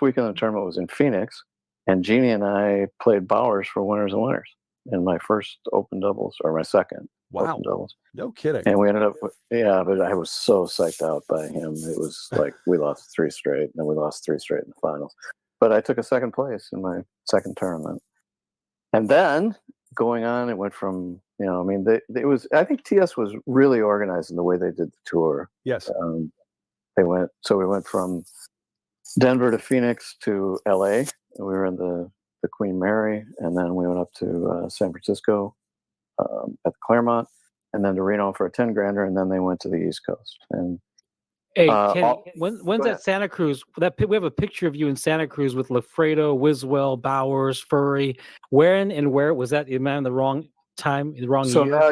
weekend of the tournament was in Phoenix, and Jeannie and I played Bauer's for winners and winners in my first open doubles, or my second open doubles. No kidding. And we ended up, but I was so psyched out by him. It was like we lost 3 straight, and then we lost 3 straight in the finals. But I took a second place in my second tournament. And then going on, it went from, I think TS was really organized in the way they did the tour. Yes. We went from Denver to Phoenix to LA. We were in the Queen Mary, and then we went up to San Francisco at the Claremont, and then to Reno for a 10-grander, and then they went to the East Coast. And hey, Ken, when's that Santa Cruz? We have a picture of you in Santa Cruz with Lafredo, Wiswell, Bowers, Furry. Where was that? You man, the wrong time, the wrong year. Now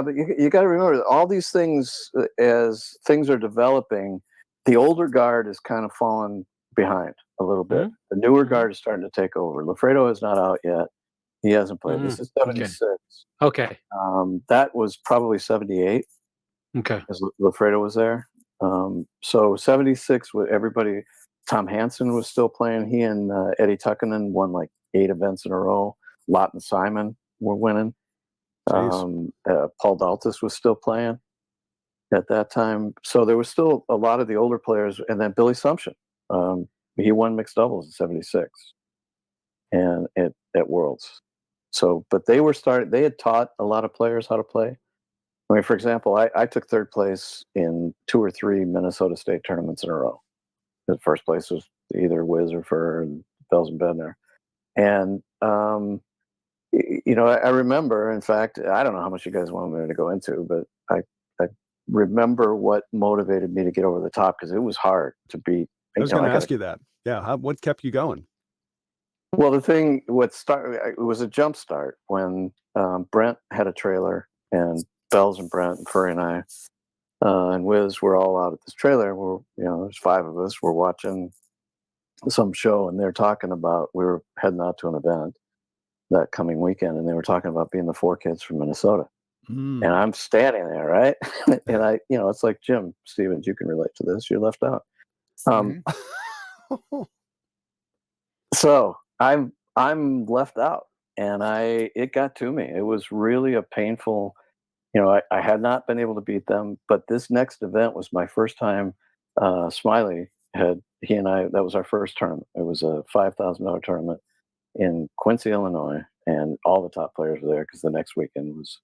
but you got to remember that all these things, as things are developing, the older guard is kind of fallen behind a little bit. Mm-hmm. The newer guard is starting to take over. Lafredo is not out yet. He hasn't played. Mm-hmm. This is 76. Okay. That was probably 78. Okay. As Lafredo was there. So 76 with everybody. Tom Hansen was still playing. He and Eddie Tuckinen won like 8 events in a row. Lott and Simon were winning. Paul Daltas was still playing at that time. So there was still a lot of the older players. And then Billy Sumption. He won mixed doubles in 76 and at Worlds. So, but they had taught a lot of players how to play. I mean, for example, I took 3rd place in 2 or 3 Minnesota State tournaments in a row. The first place was either Wiz or Fur and Bells and Bednar. And, I remember, in fact, I don't know how much you guys want me to go into, but I remember what motivated me to get over the top, because it was hard to beat. I was going to ask you that. Yeah. What kept you going? Well, it was a jump start when Brent had a trailer, and Bells and Brent and Furry and I and Wiz were all out at this trailer. There's 5 of us. We're watching some show, and they're talking about, we were heading out to an event that coming weekend, and they were talking about being the 4 kids from Minnesota. And I'm standing there, right? And it's like, Jim Stevens, you can relate to this. You're left out. So I'm left out, and it got to me. It was really a painful, I had not been able to beat them, but this next event was my first time. Smiley he and I, that was our first tournament. It was a $5,000 tournament in Quincy, Illinois, and all the top players were there, because the next weekend was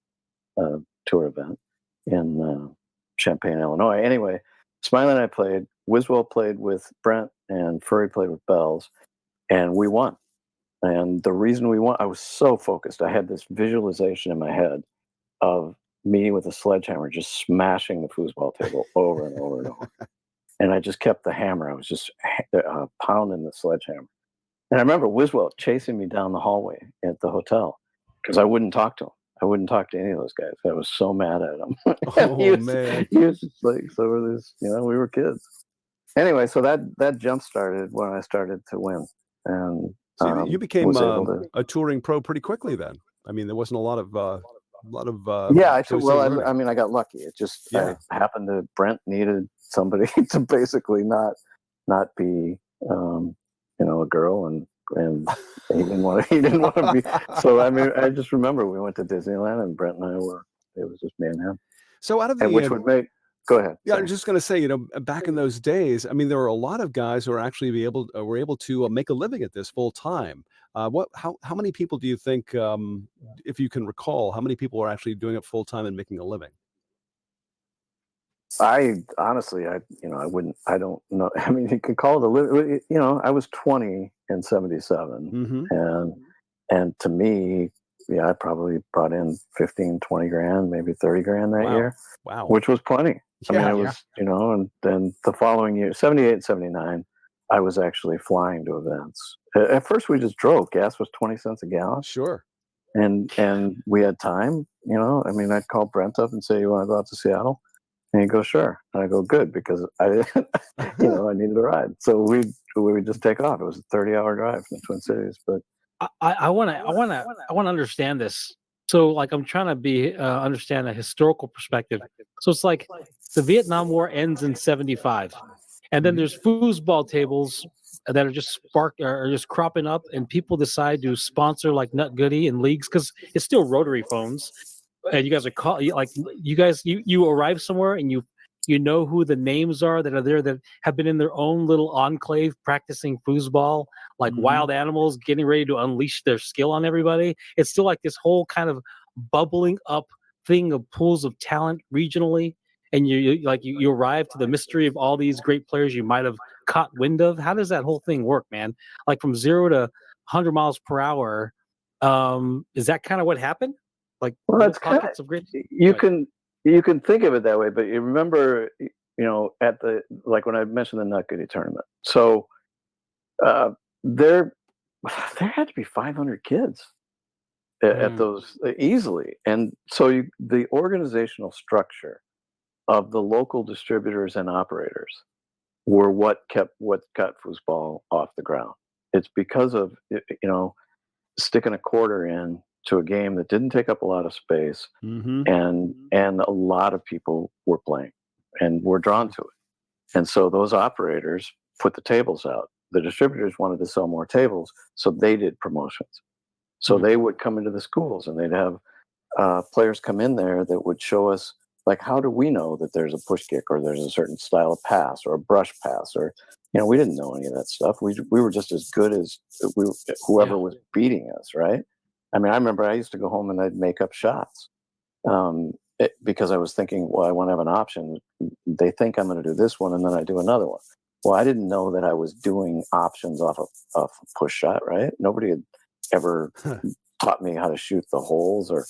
a tour event in Champaign, Illinois. Anyway, Smiley and I played. Wiswell played with Brent, and Furry played with Bells, and we won. And the reason we won, I was so focused. I had this visualization in my head of me with a sledgehammer just smashing the foosball table over and over and over. And I just kept the hammer. I was just pounding the sledgehammer. And I remember Wiswell chasing me down the hallway at the hotel because I wouldn't talk to him. I wouldn't talk to any of those guys. I was so mad at him. Man. He was just like, so were these, we were kids. Anyway, so that jump started when I started to win. And so you became a touring pro pretty quickly then. I mean, there wasn't a lot of yeah, I mean, I got lucky. It just I happened to Brent needed somebody to basically not be a girl, and he didn't want to be. So I mean, I just remember we went to Disneyland, and Brent and I it was just me and him. So out of the which would make. Go ahead. Yeah, I'm just going to say, back in those days, I mean, there were a lot of guys who were actually were able to make a living at this full time. How many people do you think, if you can recall, how many people are actually doing it full time and making a living? I honestly, I don't know. I mean, you could call it a living. I was 20 in '77, and to me, I probably brought in 15, 20 grand, maybe 30 grand that year. Wow. Which was plenty. I mean, it was, and then the following year, 78 and 79, I was actually flying to events. At first we just drove. Gas was 20 cents a gallon. Sure. And we had time, I mean, I'd call Brent up and say, you want to go out to Seattle? And he'd go, sure. And I go, good, because I needed a ride. So we would just take off. It was a 30-hour drive from the Twin Cities. But I want to understand this. So, like, I'm trying to understand a historical perspective. So it's like the Vietnam War ends in '75, and then there's foosball tables that are just cropping up, and people decide to sponsor like Nut Goody and leagues because it's still rotary phones, and you guys are you arrive somewhere and you know who the names are that are there that have been in their own little enclave practicing foosball, like wild animals getting ready to unleash their skill on everybody. It's still like this whole kind of bubbling up thing of pools of talent regionally. And you arrive to the mystery of all these great players you might have caught wind of. How does that whole thing work, man? Like from 0 to 100 miles per hour. Is that kind of what happened? Like, well, that's pockets of great. You can think of it that way, but you remember, at when I mentioned the Nut Goody tournament. So there had to be 500 kids at those easily, and so the organizational structure of the local distributors and operators were what got foosball off the ground. It's because of sticking a quarter in to a game that didn't take up a lot of space, and a lot of people were playing and were drawn to it. And so those operators put the tables out. The distributors wanted to sell more tables, so they did promotions. So they would come into the schools and they'd have players come in there that would show us, like, how do we know that there's a push kick or there's a certain style of pass or a brush pass, or we didn't know any of that stuff. We were just as good as whoever was beating us, right? I mean, I remember I used to go home and I'd make up shots because I was thinking, well, I want to have an option. They think I'm going to do this one, and then I do another one. Well, I didn't know that I was doing options off a push shot, right? Nobody had ever taught me how to shoot the holes or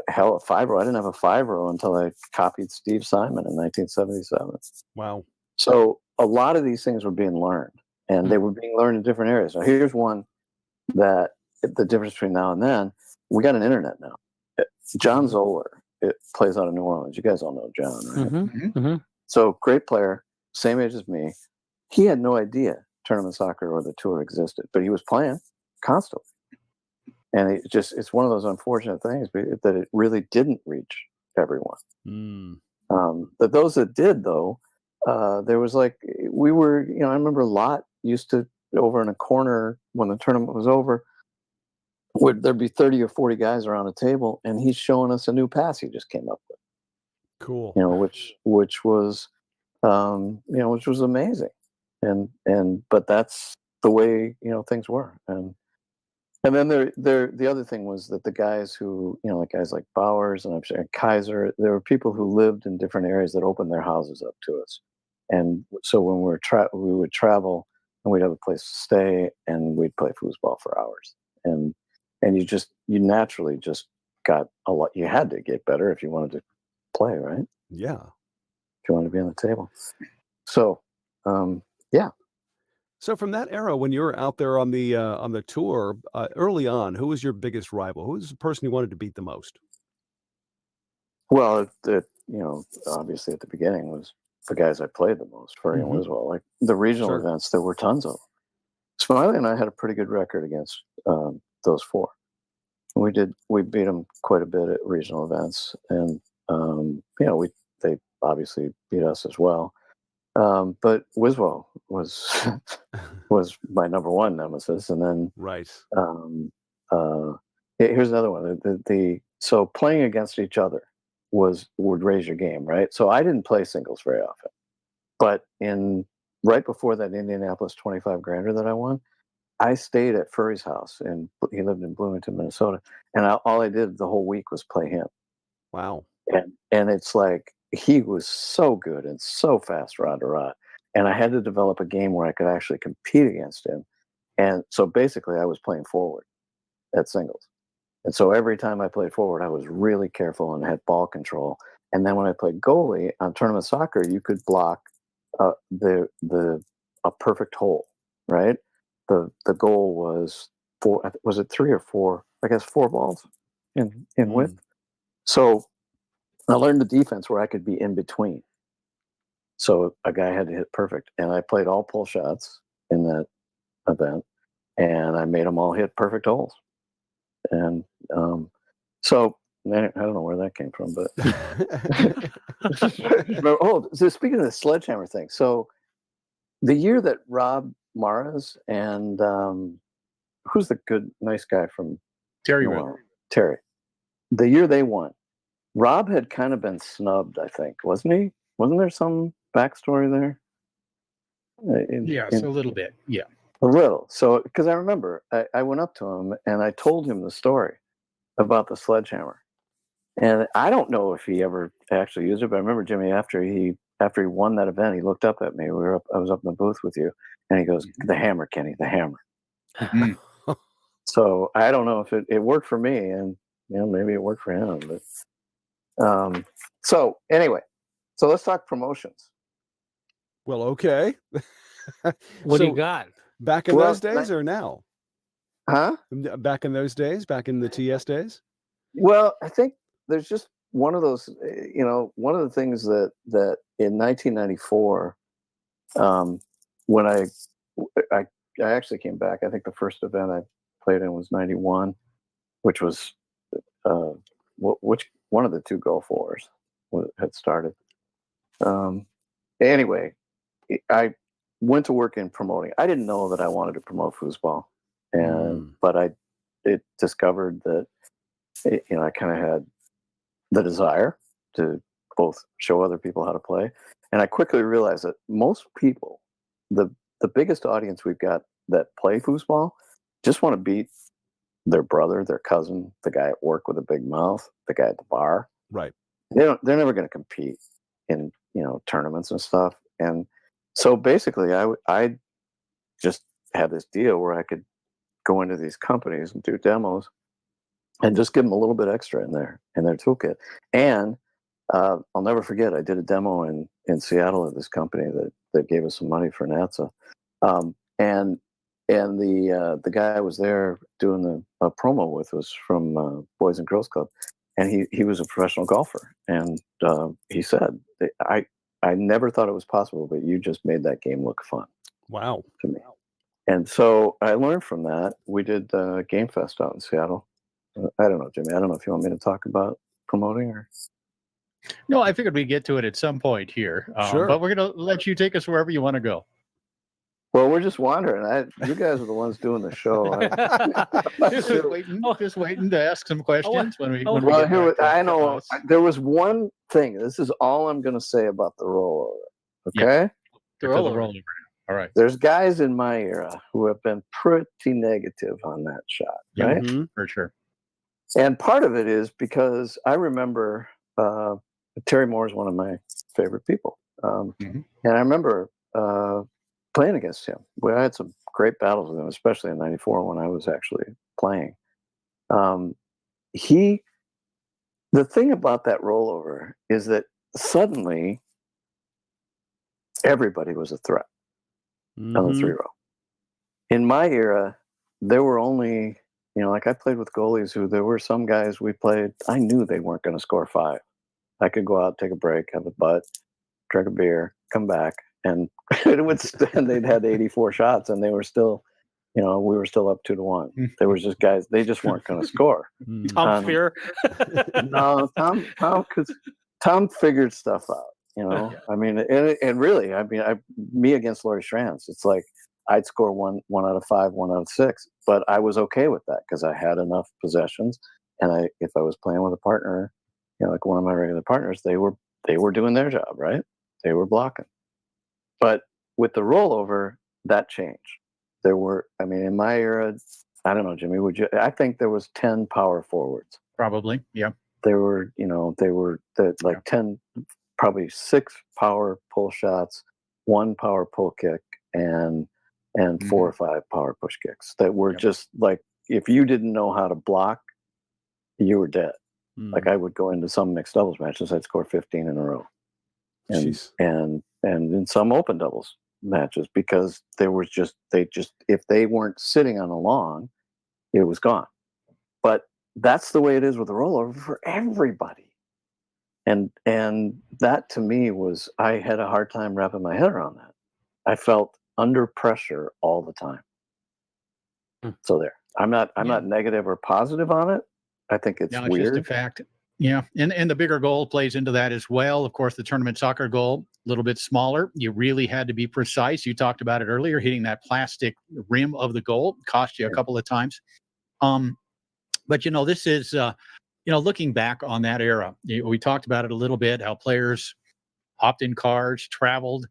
hell, a 5-0. I didn't have a 5-0 until I copied Steve Simon in 1977. Wow. So a lot of these things were being learned, and they were being learned in different areas. Now, here's one that the difference between now and then, we got an internet now. John Zoller, it plays out of New Orleans. You guys all know John, right? So great player, same age as me. He had no idea tournament soccer or the tour existed, but he was playing constantly. And it's one of those unfortunate things that it really didn't reach everyone. But those that did, though, there was I remember Lott used to, over in a corner when the tournament was over, would there'd be 30 or 40 guys around a table, and he's showing us a new pass he just came up with. Cool. Which was amazing. But that's the way, things were. And then the other thing was that the guys who, like guys like Bowers and Kaiser, there were people who lived in different areas that opened their houses up to us. And so when we would travel, and we'd have a place to stay, and we'd play foosball for hours. And you naturally just got a lot. You had to get better if you wanted to play, right? Yeah. If you want to be on the table. So, yeah. So from that era, when you were out there on the tour early on, who was your biggest rival? Who was the person you wanted to beat the most? Well, obviously at the beginning was the guys I played the most, Furry and Wiswell. Like the regional events, there were tons of them. Smiley and I had a pretty good record against those four. We beat them quite a bit at regional events, and they obviously beat us as well. But Wiswell was was my number one nemesis, and then right. Here's another one. So playing against each other would raise your game, right? So I didn't play singles very often, but right before that Indianapolis 25 grander that I won, I stayed at Furry's house, and he lived in Bloomington, Minnesota, and all I did the whole week was play him. Wow. And it's like he was so good and so fast rod to rod, and I had to develop a game where I could actually compete against him. And so basically I was playing forward at singles. And so every time I played forward, I was really careful and had ball control. And then when I played goalie on tournament soccer, you could block a perfect hole, right? The goal was was it 3 or 4? I guess 4 balls in width. So I learned the defense where I could be in between. So a guy had to hit perfect, and I played all pull shots in that event, and I made them all hit perfect holes. And so I don't know where that came from, but so speaking of the sledgehammer thing, so the year that Rob Maras and who's the nice guy from Terry, Terry, the year they won, Rob had kind of been snubbed, I think, wasn't he? Wasn't there some backstory there? Yes, a little bit. Yeah. A little. So, because I remember I went up to him and I told him the story about the sledgehammer. And I don't know if he ever actually used it, but I remember Jimmy, after he won that event, he looked up at me. I was up in the booth with you, and he goes, "The hammer, Kenny, the hammer." So I don't know if it worked for me, and maybe it worked for him. But so anyway, so let's talk promotions. Well, okay. What do you got? Back in those days or now? Huh? Back in those days, back in the TS days? Well, I think there's just one of those, one of the things that in 1994, when I actually came back, I think the first event I played in was 91, which was which one of the 2 Gulf Wars had started. Anyway, I went to work in promoting. I didn't know that I wanted to promote foosball, but I discovered that I kind of had the desire to both show other people how to play, and I quickly realized that most people, the biggest audience we've got that play foosball, just want to beat their brother, their cousin, the guy at work with a big mouth, the guy at the bar. Right. They're never going to compete in tournaments and stuff. And so basically, I just had this deal where I could go into these companies and do demos, and just give them a little bit extra in their toolkit. And I'll never forget, I did a demo in Seattle at this company that gave us some money for NATSA, and the guy I was there doing the promo with was from Boys and Girls Club, and he was a professional golfer, and he said, I never thought it was possible, but you just made that game look fun. Wow. To me. And so I learned from that. We did Game Fest out in Seattle. I don't know, Jimmy. I don't know if you want me to talk about promoting or. No, I figured we'd get to it at some point here. Sure. But we're going to let you take us wherever you want to go. Well, we're just wandering. You guys are the ones doing the show. Just waiting to ask some questions when we. I know there was one thing. This is all I'm going to say about the rollover. Okay. Yeah. The rollover. All right. There's guys in my era who have been pretty negative on that shot, right? Mm-hmm. For sure. And part of it is because I remember Terry Moore is one of my favorite people, and I remember playing against him. I had some great battles with him, especially in '94 when I was actually playing. the thing about that rollover is that suddenly everybody was a threat on the 3-row. In my era, there were only, like I played with goalies who there were some guys we played, I knew they weren't going to score 5. I could go out, take a break, have a butt, drink a beer, come back, and they'd had 84 shots and they were still, we were still up 2-1. There was just guys, they just weren't going to score. Tom Speer. No, Tom figured stuff out, I mean, and really, I mean, me against Laurie Strands, it's like I'd score one out of 5, 1 out of 6, but I was okay with that because I had enough possessions. And if I was playing with a partner, like one of my regular partners, they were doing their job, right? They were blocking. But with the rollover, that changed. There were, I mean, in my era, I don't know, Jimmy, I think there was 10 power forwards. Probably, yeah. There were, like 10, probably 6 power pull shots, 1 power pull kick, and 4 or 5 power push kicks that were just like, if you didn't know how to block, you were dead. Like I would go into some mixed doubles matches, I'd score 15 in a row. And in some open doubles matches, because if they weren't sitting on a long, it was gone. But that's the way it is with the rollover for everybody. And that to me was, I had a hard time wrapping my head around that. I felt under pressure all the time. So there, I'm not negative or positive on it. I think it's weird. It's just a fact. Yeah, and the bigger goal plays into that as well. Of course, the tournament soccer goal, a little bit smaller. You really had to be precise. You talked about it earlier, hitting that plastic rim of the goal cost you a couple of times. But this is looking back on that era. We talked about it a little bit. How players hopped in cars, traveled.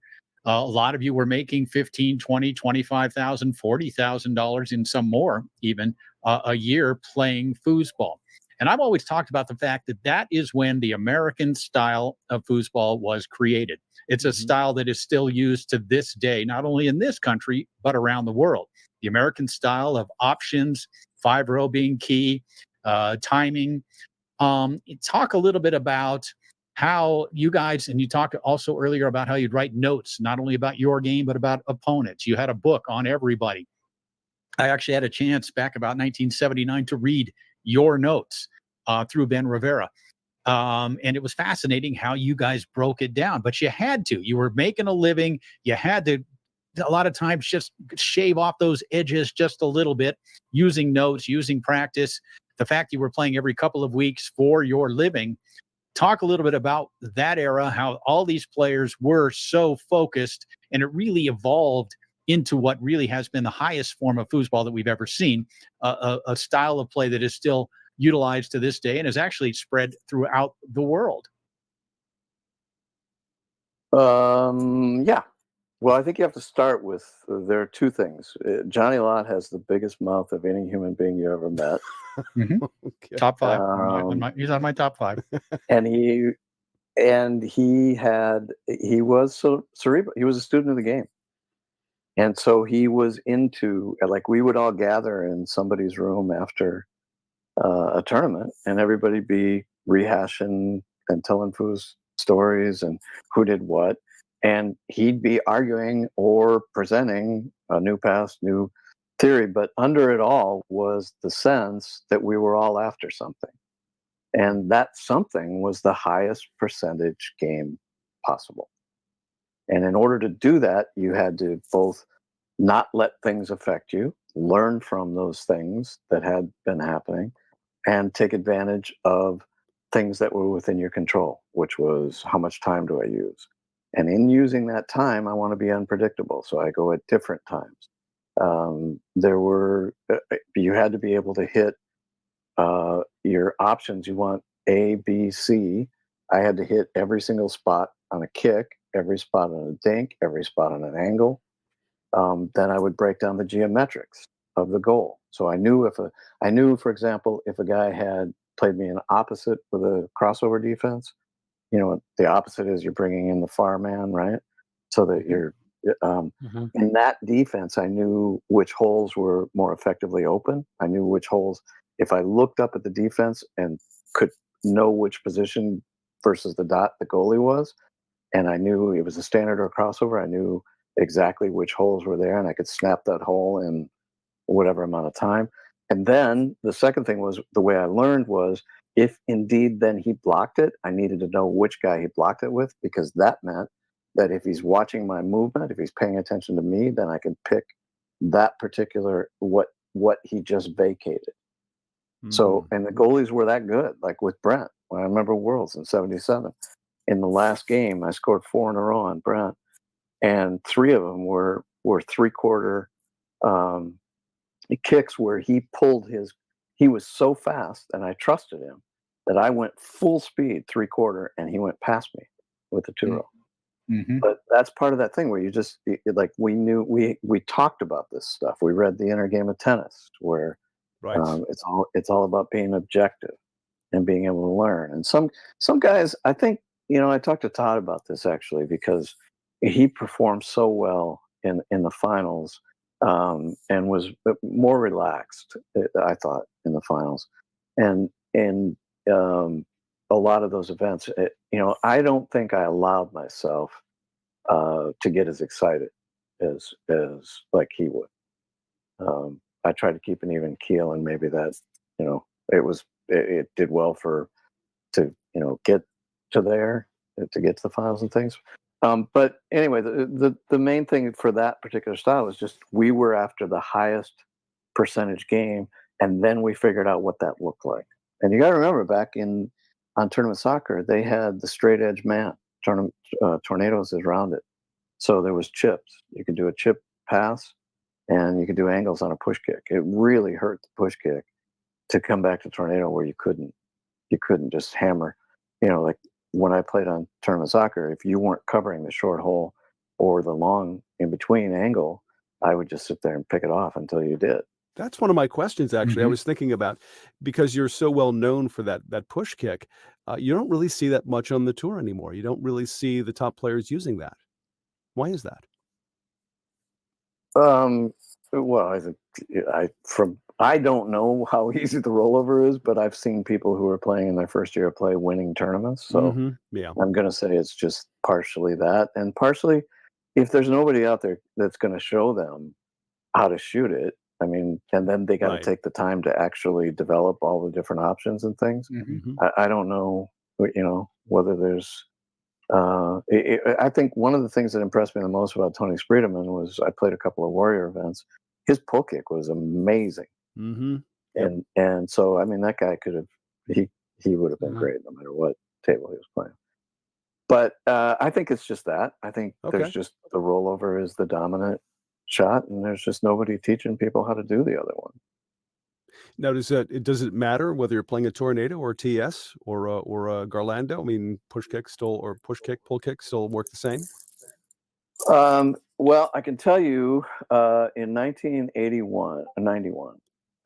A lot of you were making $15,000, $20,000, $25,000, $40,000, and some more even a year playing foosball. And I've always talked about the fact that is when the American style of foosball was created. It's a style that is still used to this day, not only in this country, but around the world. The American style of options, 5-row being key, timing. Talk a little bit about how you guys, and you talked also earlier about how you'd write notes, not only about your game, but about opponents. You had a book on everybody. I actually had a chance back about 1979 to read your notes through Ben Rivera. And it was fascinating how you guys broke it down, but you had to. You were making a living. You had to, a lot of times, just shave off those edges just a little bit, using notes, using practice. The fact you were playing every couple of weeks for your living. Talk a little bit about that era, how all these players were so focused, and it really evolved into what really has been the highest form of foosball that we've ever seen, a style of play that is still utilized to this day and is actually spread throughout the world. Yeah. Well, I think you have to start with, there are 2 things. Johnny Lott has the biggest mouth of any human being you ever met. Okay. Top 5. He's on my top 5. And he was so cerebral. He was a student of the game. And so he was into, like, we would all gather in somebody's room after a tournament, and everybody be rehashing and telling foos stories and who did what. And he'd be arguing or presenting a new pass, new theory. But under it all was the sense that we were all after something. And that something was the highest percentage game possible. And in order to do that, you had to both not let things affect you, learn from those things that had been happening, and take advantage of things that were within your control, which was how much time do I use? And in using that time, I want to be unpredictable. So I go at different times. You had to be able to hit your options. You want A, B, C. I had to hit every single spot on a kick, every spot on a dink, every spot on an angle. Then I would break down the geometrics of the goal. So I knew, for example, if a guy had played me an opposite with a crossover defense, the opposite is you're bringing in the far man, right? So that you're in that defense, I knew which holes were more effectively open. I knew which holes, if I looked up at the defense and could know which position versus the dot the goalie was. And I knew it was a standard or a crossover. I knew exactly which holes were there, and I could snap that hole in whatever amount of time. And then the second thing was, the way I learned was, if indeed then he blocked it, I needed to know which guy he blocked it with, because that meant that if he's watching my movement, if he's paying attention to me, then I could pick that particular what he just vacated. So, and the goalies were that good, like with Brent. When I remember Worlds in '77, in the last game, I scored 4 in a row on Brent, and 3 of them were 3/4 kicks where he pulled his. He was so fast, and I trusted him that I went full speed 3/4, and he went past me with the 2-row. Mm-hmm. But that's part of that thing where you just like, we knew, we talked about this stuff. We read The Inner Game of Tennis, where it's all about being objective and being able to learn. And some guys, I think, I talked to Todd about this actually, because he performed so well in the finals, and was more relaxed, I thought, in the finals, and a lot of those events, I don't think I allowed myself to get as excited as like he would. I tried to keep an even keel, and maybe that, it did well to get to there, to get to the finals and things. But anyway, the main thing for that particular style is just, we were after the highest percentage game, and then we figured out what that looked like. And you got to remember, back on tournament soccer, they had the straight edge man. Tornadoes is rounded, so there was chips. You could do a chip pass, and you could do angles on a push kick. It really hurt the push kick to come back to tornado, where you couldn't just hammer. Like when I played on tournament soccer, if you weren't covering the short hole or the long in between angle, I would just sit there and pick it off until you did. That's one of my questions, actually. I was thinking about, because you're so well known for that push kick, you don't really see that much on the tour anymore. You don't really see the top players using that. Why is that? Well, I don't know how easy the rollover is, but I've seen people who are playing in their first year of play winning tournaments. So yeah, I'm going to say it's just partially that, and partially, if there's nobody out there that's going to show them how to shoot it, I mean, and then they got to take the time to actually develop all the different options and things. I don't know, whether there's. I think one of the things that impressed me the most about Tony Spreedeman was, I played a couple of Warrior events. His pull kick was amazing, and so, I mean, that guy could have, he would have been great no matter what table he was playing. But I think it's just that. I think there's just, the rollover is the dominant shot, and there's just nobody teaching people how to do the other one. Now, does it matter whether you're playing a tornado or a TS or a Garlando? I mean, push kick, pull kick still work the same? Well, I can tell you, in 91,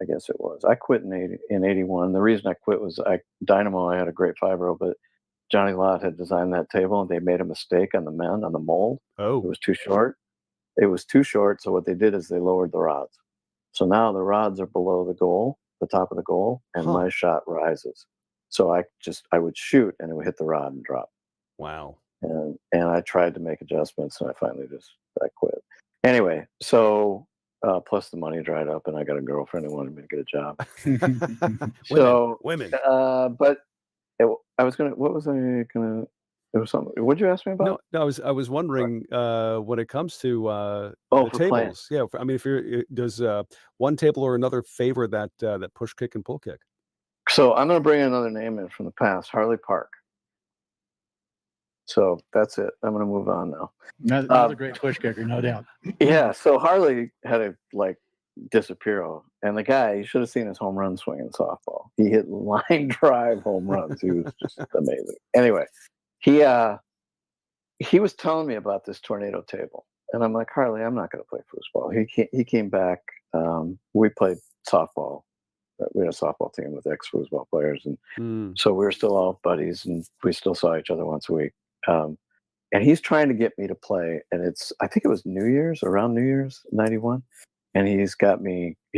I guess it was, I quit in 81. The reason I quit was Dynamo, I had a great 5-row, but Johnny Lott had designed that table, and they made a mistake on the mold. Oh. It was too short. So what they did is they lowered the rods. So now the rods are below the top of the goal, and my shot rises. So I would shoot, and it would hit the rod and drop. Wow. And I tried to make adjustments, and I finally I quit. Anyway, so plus the money dried up, and I got a girlfriend who wanted me to get a job. Women. But there was something. What'd you ask me about? No, I was wondering, when it comes to the tables. Yeah, I mean, does one table or another favor that push kick and pull kick? So I'm going to bring another name in from the past, Harley Park. So that's it. I'm going to move on now. Another great push kicker, no doubt. Yeah. So Harley had a disappear, and the guy, you should have seen his home run swing in softball. He hit line drive home runs. He was just amazing. Anyway. He was telling me about this tornado table, and I'm like, Harley, I'm not going to play foosball. He came back. We played softball. We had a softball team with ex-foosball players, and so we were still all buddies, and we still saw each other once a week. And he's trying to get me to play, and I think it was around New Year's '91, he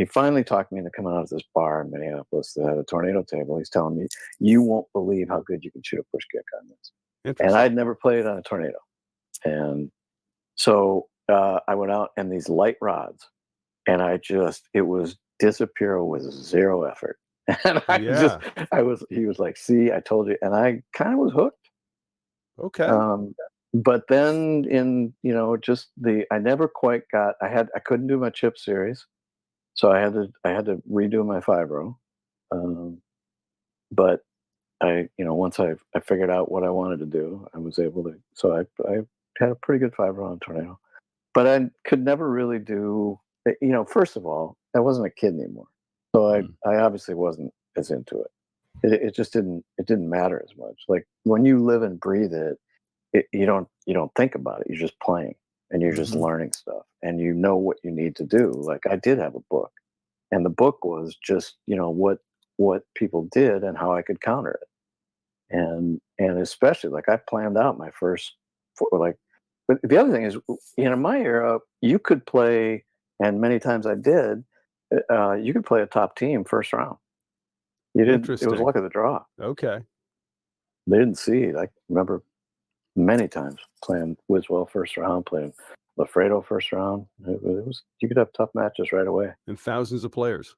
finally talked me into coming out of this bar in Minneapolis that had a tornado table. He's telling me, you won't believe how good you can shoot a push kick on this. And I'd never played on a tornado. And so I went out and these light rods, and it was disappear with zero effort. And he was like, see, I told you. And I kind of was hooked. Okay. But then I never quite got, I couldn't do my chip series. So I had to redo my 5-row. But once I figured out what I wanted to do, I was able to, so I had a pretty good 5-row on tornado, but I could never really do, first of all, I wasn't a kid anymore. So I obviously wasn't as into it. It just didn't matter as much. Like when you live and breathe it, you don't think about it. You're just playing and you're just learning stuff and you know what you need to do. Like I did have a book, and the book was just, what people did and how I could counter it. And especially like I planned out my first, but the other thing is, in my era, you could play, and many times I did, you could play a top team first round. You didn't, it was luck of the draw. Okay. They didn't see it. I remember many times playing Wiswell first round, playing Lafredo first round. It was, you could have tough matches right away. And thousands of players.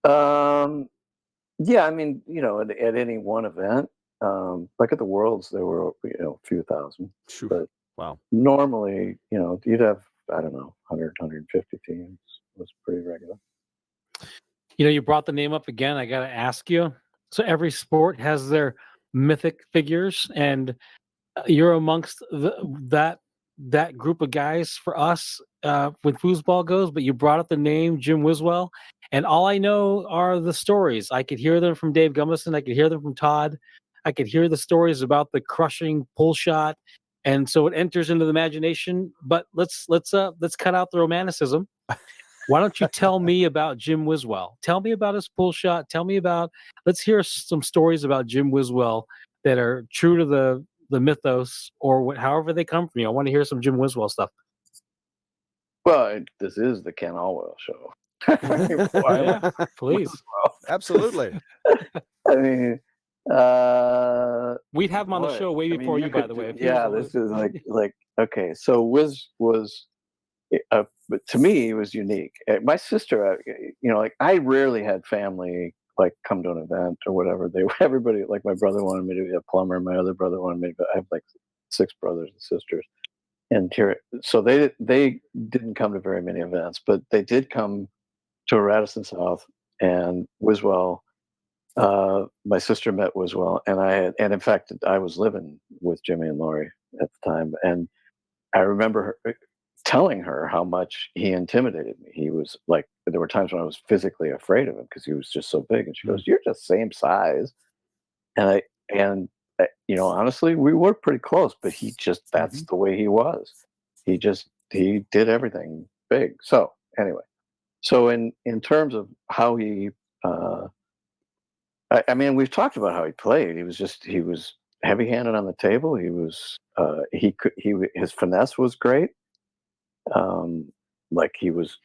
Yeah, I mean, at any one event, like at the Worlds, there were, a few thousand. But wow. Normally, you'd have, I don't know, 100, 150 teams. It was pretty regular. You brought the name up again. I got to ask you. So every sport has their mythic figures, and you're amongst that group of guys for us when foosball goes. But you brought up the name Jim Wiswell, and all I know are the stories. I could hear them from Dave Gummerson. I could hear them from Todd. I could hear the stories about the crushing pull shot, and so it enters into the imagination. But let's cut out the romanticism. Why don't you tell me about Jim Wiswell? Tell me about his pull shot. Let's hear some stories about Jim Wiswell that are true to the mythos or however they come from you. I want to hear some Jim Wiswell stuff. Well, this is the Ken Alwell show. Yeah, please. Absolutely. I mean, we'd have him on the show way before you, by the way. Yeah, this is like okay. So Wiz was, but to me, it was unique. My sister, I rarely had family like come to an event or whatever. Everybody, like my brother wanted me to be a plumber. My other brother wanted me to. I have like 6 brothers and sisters, and so they didn't come to very many events, but they did come to Radisson South and Wiswell. My sister met Wiswell, and in fact, I was living with Jimmy and Lori at the time, and I remember her telling her how much he intimidated me. He was like, there were times when I was physically afraid of him because he was just so big. And she goes, "You're just same size." And honestly, we were pretty close, but he just, that's the way he was. He did everything big. So anyway, in terms of how he, I mean, we've talked about how he played. He was heavy-handed on the table. He was, his finesse was great. Like he was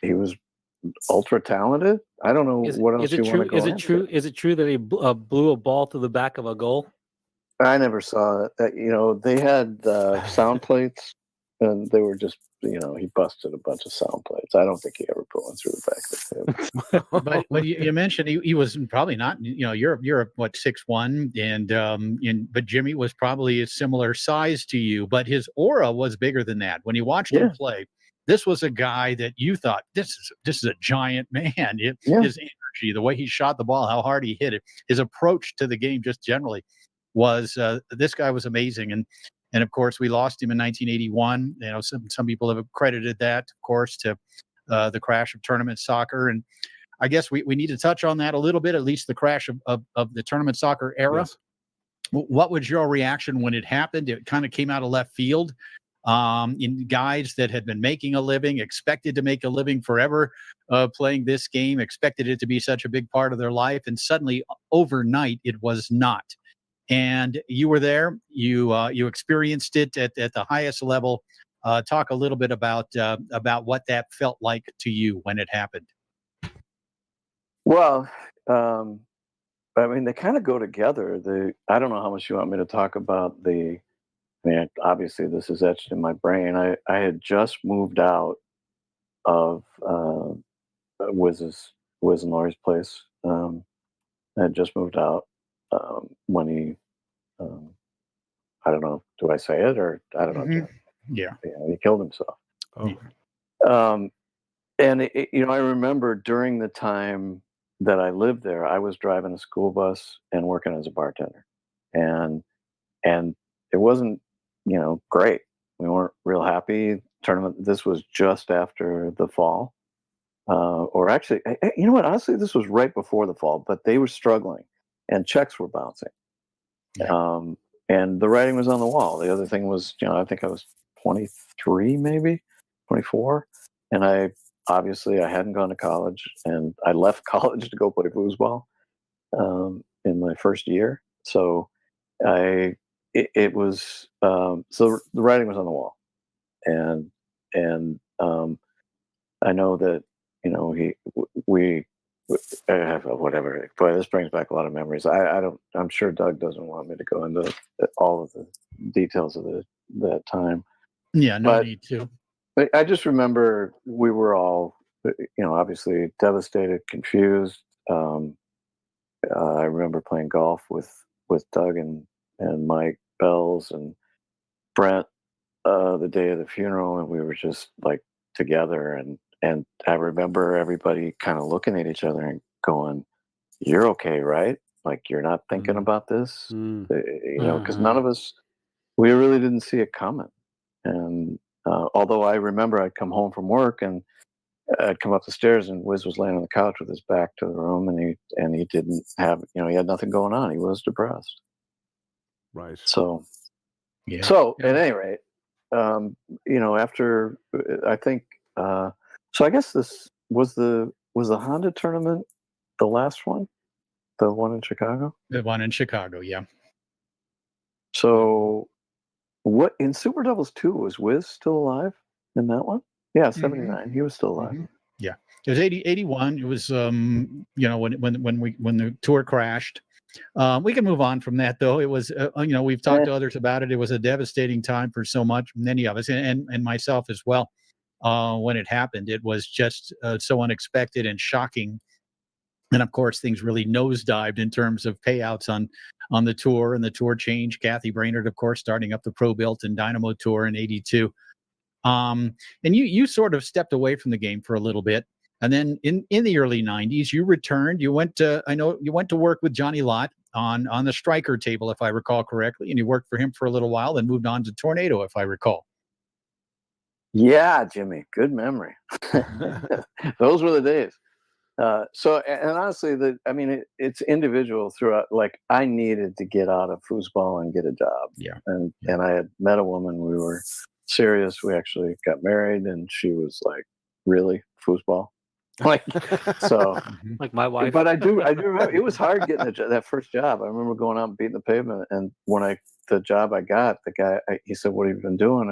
ultra talented. I don't know what else you want to go into. Is it true that he blew a ball to the back of a goal? I never saw it. They had sound plates, and they were just, he busted a bunch of sound plates. I don't think he ever put one through the back of the table. but you mentioned he was probably not. You're what, 6'1", but Jimmy was probably a similar size to you, but his aura was bigger than that. When you watched him play, this was a guy that you thought, this is a giant man. His energy, the way he shot the ball, how hard he hit it, his approach to the game just generally was, this guy was amazing. And of course, we lost him in 1981. Some people have credited that, of course, to the crash of tournament soccer. And I guess we need to touch on that a little bit, at least the crash of the tournament soccer era. Yes. What was your reaction when it happened? It kind of came out of left field. In guys that had been making a living, expected to make a living forever playing this game, expected it to be such a big part of their life, and suddenly overnight it was not. And you were there, you experienced it at the highest level. Talk a little bit about what that felt like to you when it happened. Well, I mean, they kind of go together. I don't know how much you want me to talk about I mean, obviously this is etched in my brain. I had just moved out of Wiz and Laurie's place. I had just moved out when he, I don't know, do I say it or I don't know. Yeah. He killed himself. And I remember during the time that I lived there, I was driving a school bus and working as a bartender, and it wasn't, great. We weren't real happy. Tournament. This was just after the fall, or actually, you know what? Honestly, this was right before the fall, but they were struggling, and checks were bouncing. Yeah. And the writing was on the wall. The other thing was, I think I was 23, maybe 24, and I hadn't gone to college, and I left college to go play foosball in my first year. So it was so the writing was on the wall, and I know that whatever. Boy, this brings back a lot of memories. I'm sure Doug doesn't want me to go into all of the details of that time. Yeah, no need to. I just remember we were all, obviously devastated, confused. I remember playing golf with Doug and Mike Bells and Brent the day of the funeral, and we were just like together. And I remember everybody kind of looking at each other and going, "You're okay, right? Like you're not thinking about this, because none of us, we really didn't see it coming." And although I remember I'd come home from work and I'd come up the stairs and Wiz was laying on the couch with his back to the room, and he didn't have, he had nothing going on. He was depressed. Right. So, yeah. So at any rate, after I think, so I guess this was the Honda tournament, the last one, the one in Chicago. The one in Chicago, yeah. So, what in Super Doubles 2 was Wiz still alive in that one? Yeah, 79. He was still alive. Yeah, it was 81. It was when the tour crashed. We can move on from that, though. It was we've talked to others about it. It was a devastating time for many of us, and myself as well. When it happened, it was just so unexpected and shocking. And of course, things really nosedived in terms of payouts on the tour, and the tour changed. Kathy Brainerd, of course, starting up the Pro Built and Dynamo Tour in 82. And you sort of stepped away from the game for a little bit. And then in the early 90s, you returned. You went to work with Johnny Lott on the striker table, if I recall correctly. And you worked for him for a little while, then moved on to Tornado, if I recall. Yeah, Jimmy, good memory. Those were the days. So, and honestly, it's individual throughout. Like, I needed to get out of foosball and get a job. Yeah. And I had met a woman. We were serious. We actually got married, and she was like, "Really, foosball?" Like, so, like my wife. But I do remember it was hard getting that first job. I remember going out and beating the pavement, and when the job I got, the guy, he said, "What have you been doing?"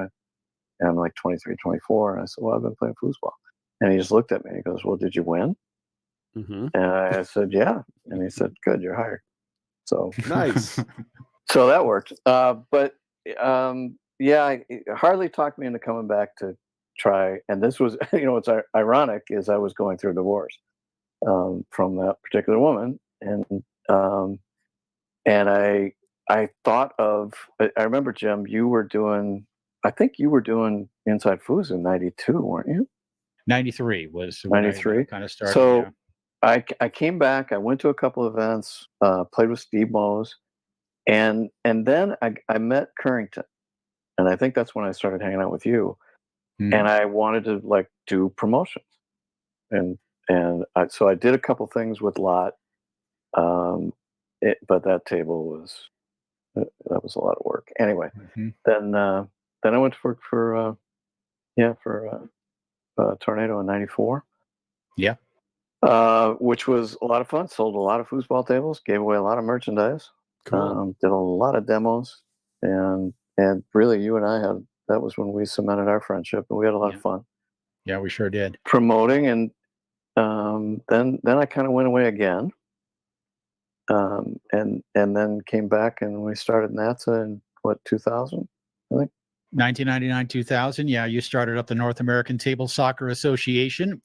And I'm like 23, 24, and I said, "Well, I've been playing foosball." And he just looked at me and he goes, "Well, did you win?" And I said, "Yeah." And he said, "Good, you're hired." So nice. So that worked. But Harley talked me into coming back to try. And this was, what's ironic is I was going through a divorce from that particular woman, and I thought of. I remember, Jim, you were doing. I think you were doing Inside Foos in '92, weren't you? 93 was 93. Kind of started. So. Yeah. I came back. I went to a couple of events, played with Steve Mose, and then I met Currington, and I think that's when I started hanging out with you. And I wanted to do promotions, so I did a couple things with Lott, but that table was that was a lot of work. Anyway, then I went to work for Tornado in '94. Yeah. Which was a lot of fun. Sold a lot of foosball tables, gave away a lot of merchandise, cool. Did a lot of demos, and really, you and I had when we cemented our friendship, and we had a lot of fun. Yeah, we sure did. Promoting, and then I kind of went away again, and then came back, and we started NATSA in 2000, I think. 1999, 2000. Yeah, you started up the North American Table Soccer Association,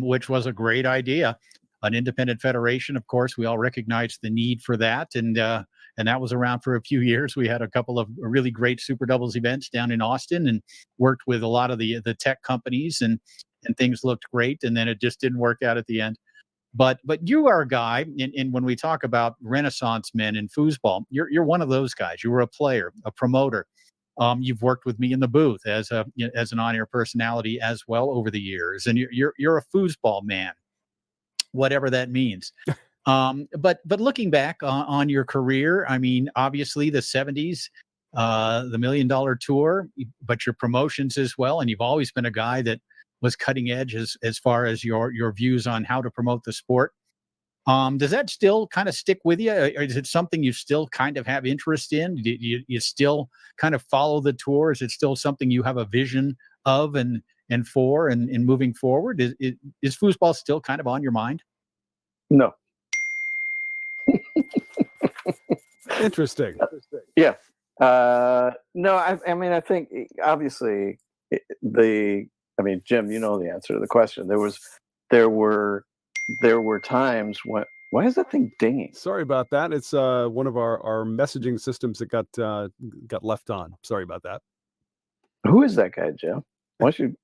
which was a great idea. An independent federation, of course, we all recognized the need for that, and that was around for a few years. We had a couple of really great Super Doubles events down in Austin, and worked with a lot of the tech companies, and things looked great, and then it just didn't work out at the end. But you are a guy, and when we talk about Renaissance men in foosball, you're one of those guys. You were a player, a promoter. You've worked with me in the booth as an on-air personality as well over the years, and you're a foosball man, whatever that means. But looking back on your career, I mean, obviously the 70s, the $1 Million Tour, but your promotions as well, and you've always been a guy that was cutting edge as far as your views on how to promote the sport. Does that still kind of stick with you? Or is it something you still kind of have interest in? Do you still kind of follow the tour? Is it still something you have a vision of and for and moving forward? Is foosball still kind of on your mind? No. Interesting. Yeah. No, I mean, I think obviously Jim, you know the answer to the question. There were times when. Why is that thing dinging? Sorry about that. It's one of our messaging systems that got left on. Sorry about that. Who is that guy, Jim? Why don't you?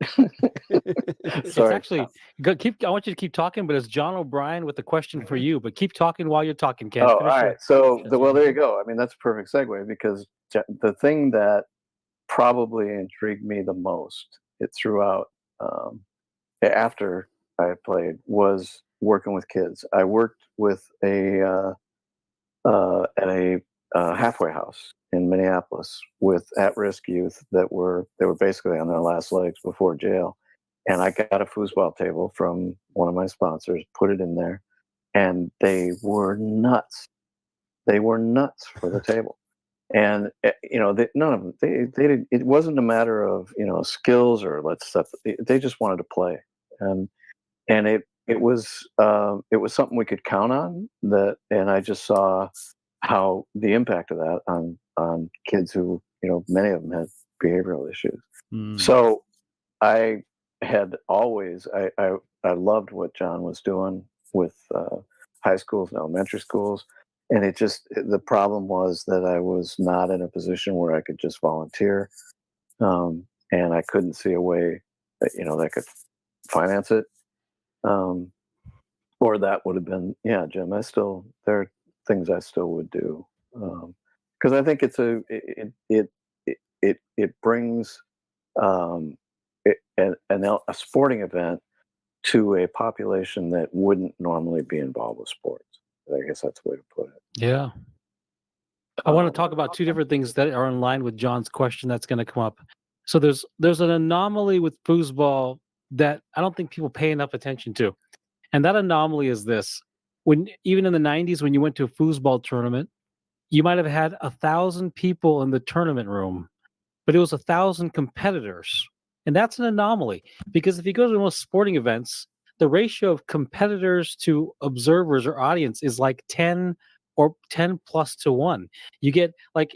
It's actually I want you to keep talking, but it's John O'Brien with a question for you. But keep talking while you're talking, Ken. Oh, all right. So, there you go. I mean, that's a perfect segue, because the thing that probably intrigued me the most throughout after I played was working with kids. I worked with at a halfway house in Minneapolis with at-risk youth they were basically on their last legs before jail. And I got a foosball table from one of my sponsors, put it in there, and they were nuts. They were nuts for the table. And none of them. They didn't. It wasn't a matter of skills or stuff. They just wanted to play, and it was something we could count on. And I just saw how the impact of that on kids who many of them had behavioral issues. So I had always I loved what John was doing with high schools and elementary schools. And the problem was that I was not in a position where I could just volunteer. And I couldn't see a way that could finance it. Or that would have been, Jim, there are things I still would do. Cause I think it brings, a sporting event to a population that wouldn't normally be involved with sports. I guess that's the way to put it. Yeah. I want to talk about two different things that are in line with John's question that's going to come up. So there's an anomaly with foosball that I don't think people pay enough attention to. And that anomaly is this. Even in the 90s, when you went to a foosball tournament, you might have had 1,000 people in the tournament room, but it was 1,000 competitors. And that's an anomaly, because if you go to most sporting events, the ratio of competitors to observers or audience is like 10 or 10 plus to 1. You get I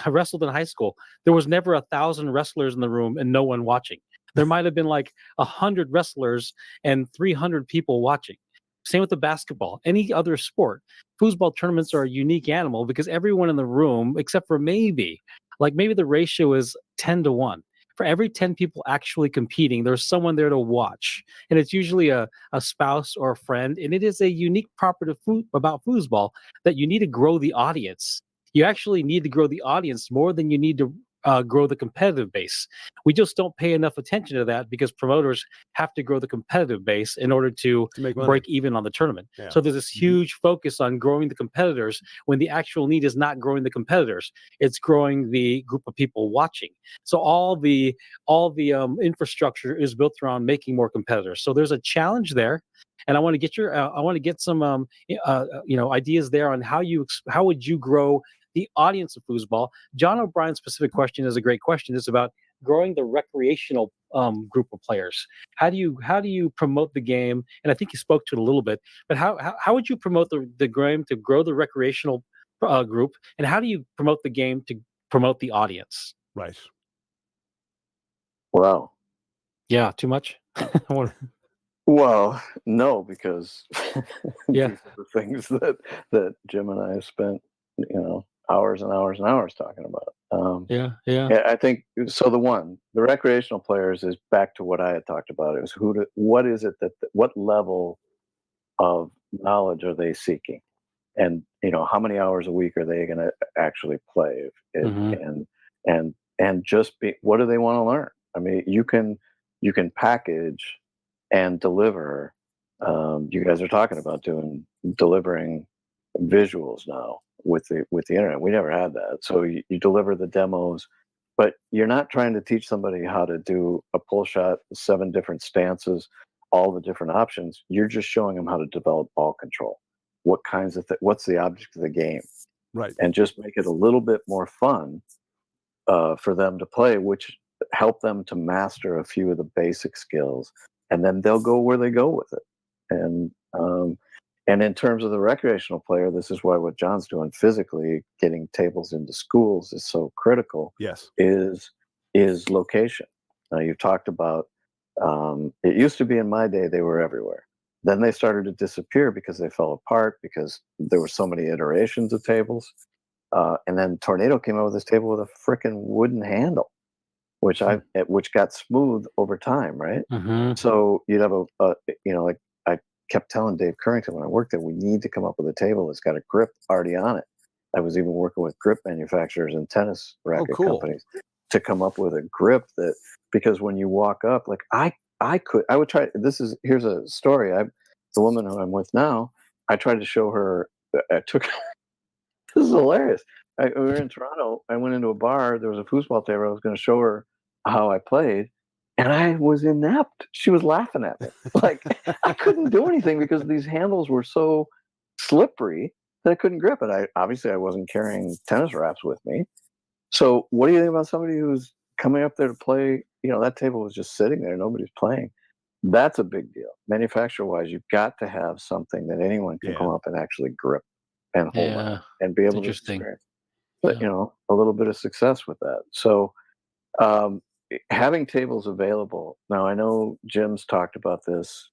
wrestled in high school. There was never 1,000 wrestlers in the room and no one watching. There might have been like 100 wrestlers and 300 people watching. Same with the basketball. Any other sport, foosball tournaments are a unique animal because everyone in the room, except for maybe the ratio is 10 to 1. For every 10 people actually competing, there's someone there to watch. And it's usually a spouse or a friend. And it is a unique property about foosball that you need to grow the audience. You actually need to grow the audience more than you need to grow the competitive base. We just don't pay enough attention to that because promoters have to grow the competitive base in order to break even on the tournament. Yeah. So there's this huge focus on growing the competitors when the actual need is not growing the competitors. It's growing the group of people watching. So all the infrastructure is built around making more competitors. So there's a challenge there. And I want to get some ideas there on how would you grow the audience of foosball. John O'Brien's specific question is a great question. It's about growing the recreational group of players. How do you promote the game? And I think you spoke to it a little bit, but how would you promote the game to grow the recreational group, and how do you promote the game to promote the audience? Right. Wow. Yeah, too much? Well, no, because Yeah. these are the things that Jim and I have spent, hours and hours and hours talking about. Yeah. I think so. The recreational players is back to what I had talked about. It was what is it what level of knowledge are they seeking, and how many hours a week are they going to actually play, and just be, what do they want to learn? I mean, you can package and deliver. You guys are talking about delivering visuals now with the internet. We never had that. So you deliver the demos, but you're not trying to teach somebody how to do a pull shot, 7 different stances, all the different options. You're just showing them how to develop ball control. What kinds of what's the object of the game, right? And just make it a little bit more fun for them to play, which help them to master a few of the basic skills, and then they'll go where they go with it. And in terms of the recreational player, this is why what John's doing physically, getting tables into schools, is so critical. Yes, is location. Now, you've talked about it used to be in my day they were everywhere. Then they started to disappear because they fell apart because there were so many iterations of tables. And then Tornado came out with this table with a freaking wooden handle, which got smooth over time, right? So you'd have like I kept telling Dave Currington when I worked there, we need to come up with a table that's got a grip already on it. I was even working with grip manufacturers and tennis racket companies to come up with a grip that, because when you walk up, like I would try. Here's a story. The woman who I'm with now, I tried to show her. This is hilarious. We were in Toronto. I went into a bar. There was a foosball table. I was going to show her how I played, and I was inept. She was laughing at me. Like, I couldn't do anything because these handles were so slippery that I couldn't grip it. Obviously I wasn't carrying tennis wraps with me. So what do you think about somebody who's coming up there to play? That table was just sitting there. Nobody's playing. That's a big deal. Manufacturer-wise, you've got to have something that anyone can come up and actually grip and hold on and be able to experience. But, a little bit of success with that. So having tables available. Now, I know Jim's talked about this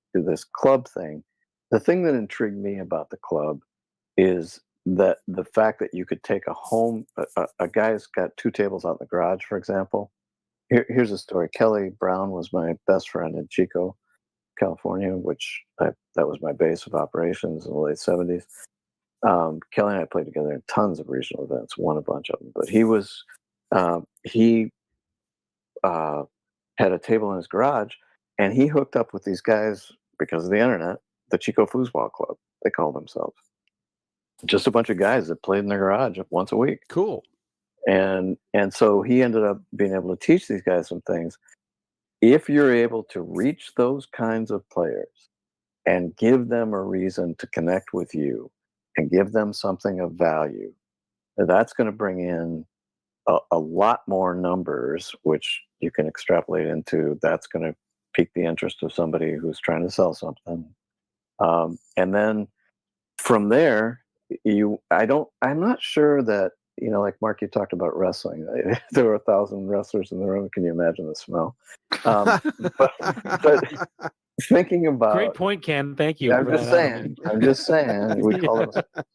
club thing. The thing that intrigued me about the club is that the fact that you could take a guy's got 2 tables out in the garage, for example. Here's a story. Kelly Brown was my best friend in Chico, California, which that was my base of operations in the late 70s. Kelly and I played together in tons of regional events, won a bunch of them. But he had a table in his garage, and he hooked up with these guys because of the internet, the Chico Foosball Club, they call themselves. Just a bunch of guys that played in their garage once a week. Cool. And so he ended up being able to teach these guys some things. If you're able to reach those kinds of players and give them a reason to connect with you and give them something of value, that's going to bring in a lot more numbers, which you can extrapolate into. That's going to pique the interest of somebody who's trying to sell something. And then from there, I'm not sure that, like Mark, you talked about wrestling. There were 1,000 wrestlers in the room. Can you imagine the smell? But thinking about, great point, Ken. Thank you. I'm just saying. We call them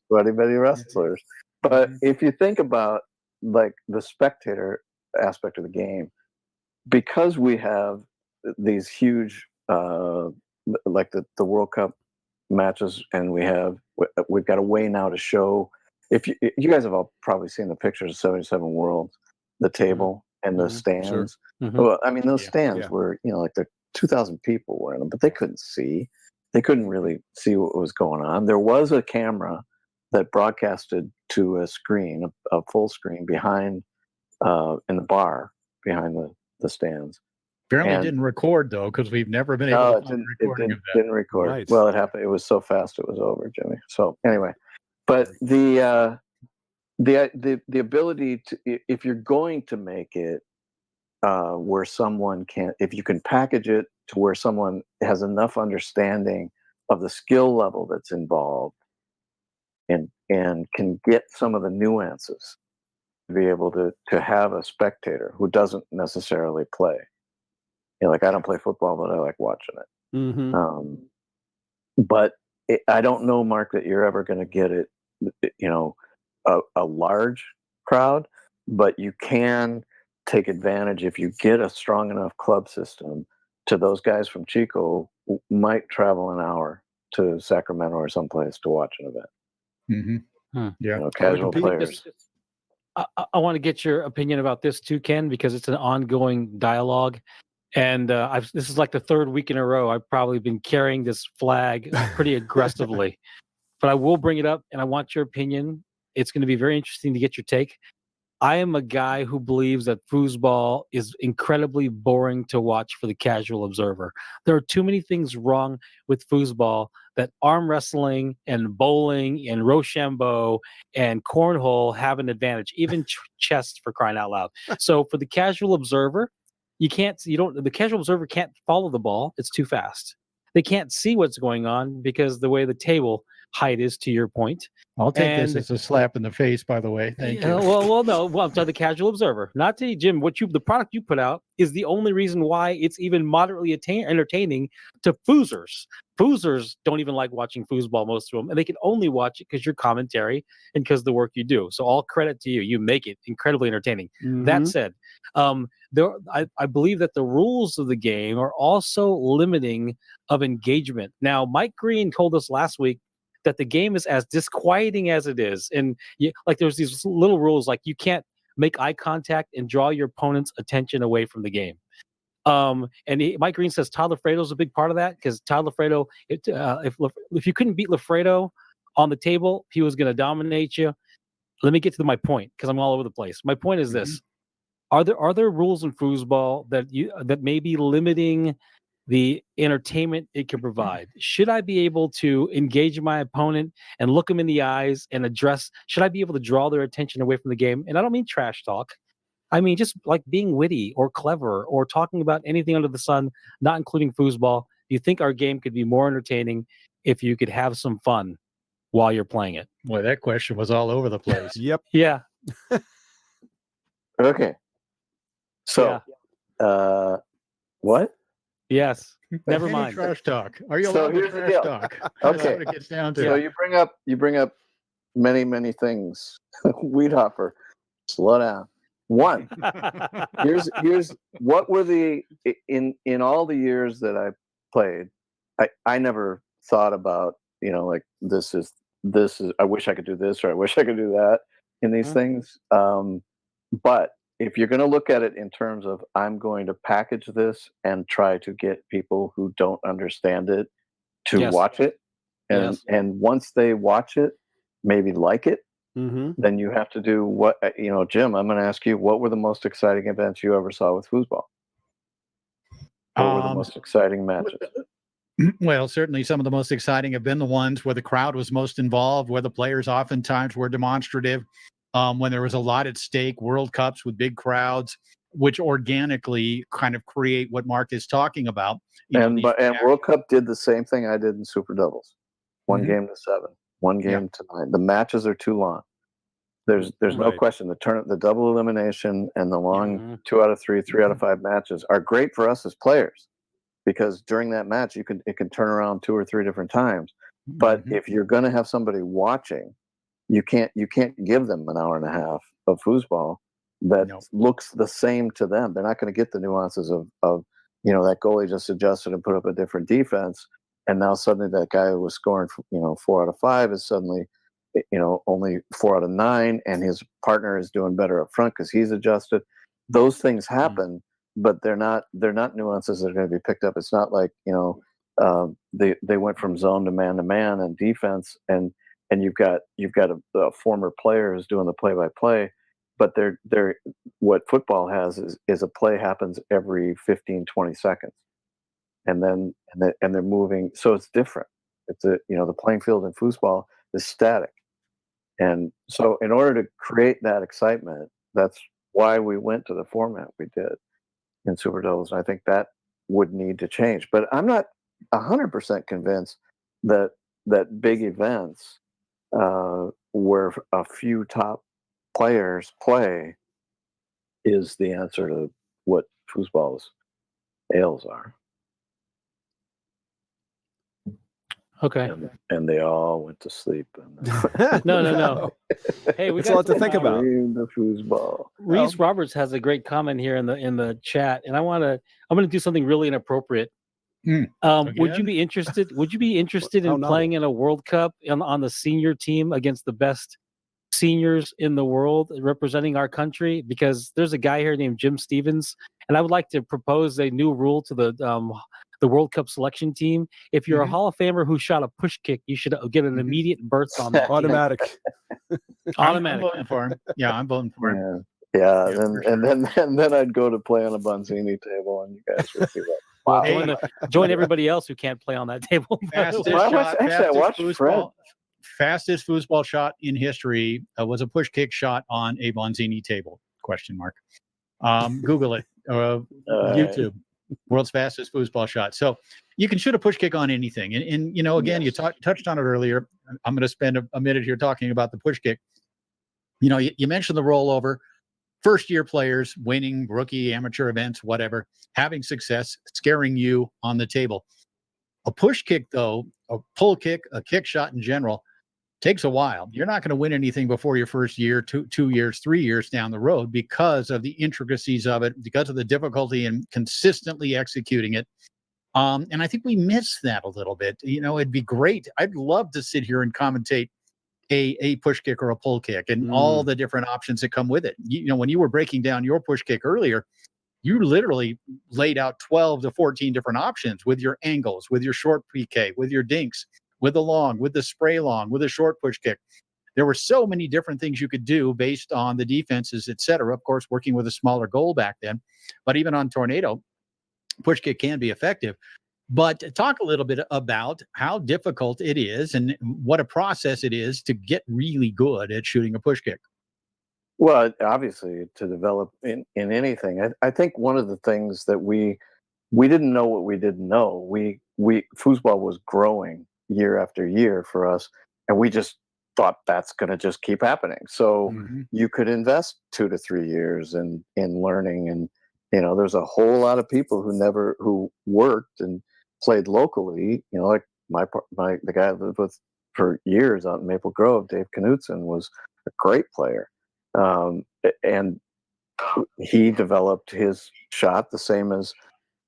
sweaty Betty wrestlers. But if you think about like the spectator aspect of the game, because we have these huge, like the World Cup matches, and we've got a way now to show. If you guys have all probably seen the pictures of 77 Worlds, the table and the stands. Sure. Well, I mean, those stands were, like the 2,000 people were in them, but they couldn't see. They couldn't really see what was going on. There was a camera that broadcasted to a screen, a full screen behind, in the bar behind the stands. Apparently didn't record though, because we've never been able to find a recording of that. Didn't record. Right. Well, it happened. It was so fast it was over, Jimmy. So anyway, but the ability to, if you're going to make it where someone can, if you can package it to where someone has enough understanding of the skill level that's involved and can get some of the nuances to be able to have a spectator who doesn't necessarily play. Like I don't play football, but I like watching it. Mm-hmm. But I don't know, Mark, that you're ever going to get it, a large crowd, but you can take advantage if you get a strong enough club system to those guys from Chico who might travel an hour to Sacramento or someplace to watch an event. Yeah. Casual players. I want to get your opinion about this too, Ken, because it's an ongoing dialogue. And this is like the third week in a row I've probably been carrying this flag pretty aggressively. But I will bring it up, and I want your opinion. It's going to be very interesting to get your take. I am a guy who believes that foosball is incredibly boring to watch for the casual observer. There are too many things wrong with foosball that arm wrestling and bowling and Rochambeau and cornhole have an advantage, even chess, for crying out loud. So for the casual observer, the casual observer can't follow the ball. It's too fast. They can't see what's going on because the way the table height is, to your point. I'll take this as a slap in the face, by the way. Thank you. No. I'm to the casual observer, not to Jim. The product you put out is the only reason why it's even moderately entertaining to foosers. Foosers don't even like watching foosball, most of them, and they can only watch it because your commentary and because the work you do. So all credit to you. You make it incredibly entertaining. Mm-hmm. That said, I believe that the rules of the game are also limiting of engagement. Now, Mike Green told us last week that the game is as disquieting as it is. And there's these little rules, like you can't make eye contact and draw your opponent's attention away from the game. Mike Green says Todd Lafredo is a big part of that, because Todd Lafredo, if you couldn't beat Lafredo on the table, he was going to dominate you. Let me get to my point, because I'm all over the place. My point is this. Are there rules in foosball that may be limiting the entertainment it can provide? Should I be able to engage my opponent and look them in the eyes and address? Should I be able to draw their attention away from the game? And I don't mean trash talk. I mean just like being witty or clever or talking about anything under the sun, not including foosball. Do you think our game could be more entertaining if you could have some fun while you're playing it? Boy, that question was all over the place. Yep. Yeah. Okay. So, what? Yes. Never mind. Trash talk. Are you So allowed here's to the trash deal. talk? Okay. That's what it gets down to. So you bring up many things. Weed hopper. Slow down. One. here's what were in all the years that I played, I never thought about, like this is I wish I could do this, or I wish I could do that in these things. But if you're going to look at it in terms of I'm going to package this and try to get people who don't understand it to watch it, and once they watch it, maybe like it, then you have to do what, Jim, I'm going to ask you, what were the most exciting events you ever saw with foosball? What were the most exciting matches? Well, certainly some of the most exciting have been the ones where the crowd was most involved, where the players oftentimes were demonstrative, when there was a lot at stake. World Cups with big crowds, which organically kind of create what Mark is talking about. And World Cup did the same thing I did in Super Doubles. One game to 7, one game to 9. The matches are too long. There's no question. The double elimination and the long 2 out of 3, 3 out of 5 matches are great for us as players, because during that match it can turn around 2 or 3 different times. But if you're going to have somebody watching, you can't give them an hour and a half of foosball that looks the same to them. They're not going to get the nuances of that goalie just adjusted and put up a different defense, and now suddenly that guy who was scoring 4 out of 5 is suddenly only 4 out of 9, and his partner is doing better up front because he's adjusted. Those things happen, but they're not nuances that are going to be picked up. It's not like they went from zone to man and defense, and you've got a former player who's doing the play-by-play, but they're what football has is a play happens every 15-20 seconds, and they're moving, so it's different. It's the playing field in foosball is static, And so in order to create that excitement, that's why we went to the format we did in Super Doubles. I think that would need to change. But I'm not 100% convinced that big events where a few top players play is the answer to what foosball's ails are. Okay. And they all went to sleep. No. Hey, we It's got a lot to think about. The foosball. Reese Roberts has a great comment here in the chat, and I'm gonna do something really inappropriate. Would you be interested? Would you be interested in playing in a World Cup on the senior team against the best seniors in the world representing our country? Because there's a guy here named Jim Stevens, and I would like to propose a new rule to the World Cup selection team. If you're a Hall of Famer who shot a push kick, you should get an immediate berth on that. Automatic. I'm voting for him. Yeah, I'm voting for him. Yeah, and then I'd go to play on a Bonzini table, and you guys would be like, wow. Well, join everybody else who can't play on that table. Fastest foosball shot in history was a push kick shot on a Bonzini table? ? Google it. YouTube. World's fastest foosball shot. So you can shoot a push kick on anything. And you know, again, you touched on it earlier. I'm going to spend a minute here talking about the push kick. You know, you mentioned the rollover. First-year players winning rookie, amateur events, whatever, having success, scaring you on the table. A push kick, though, a pull kick, a kick shot in general, takes a while. You're not going to win anything before your first year, 2 years, 3 years down the road because of the intricacies of it, because of the difficulty in consistently executing it. And I think we miss that a little bit. You know, it'd be great. I'd love to sit here and commentate a push kick or a pull kick and all the different options that come with it. You know, when you were breaking down your push kick earlier, you literally laid out 12 to 14 different options with your angles, with your short PK, with your dinks, with the long, with the spray long, with a short push kick. There were so many different things you could do based on the defenses, et cetera. Of course, working with a smaller goal back then. But even on Tornado, push kick can be effective. But talk a little bit about how difficult it is and what a process it is to get really good at shooting a push kick. Well, obviously, to develop in anything, I think one of the things that we didn't know what we didn't know. Foosball was growing year after year for us, and we just thought that's going to just keep happening. So you could invest 2 to 3 years in learning, and you know, there's a whole lot of people who worked and played locally. You know, like the guy I lived with for years out in Maple Grove, Dave Knutson, was a great player. And he developed his shot the same as,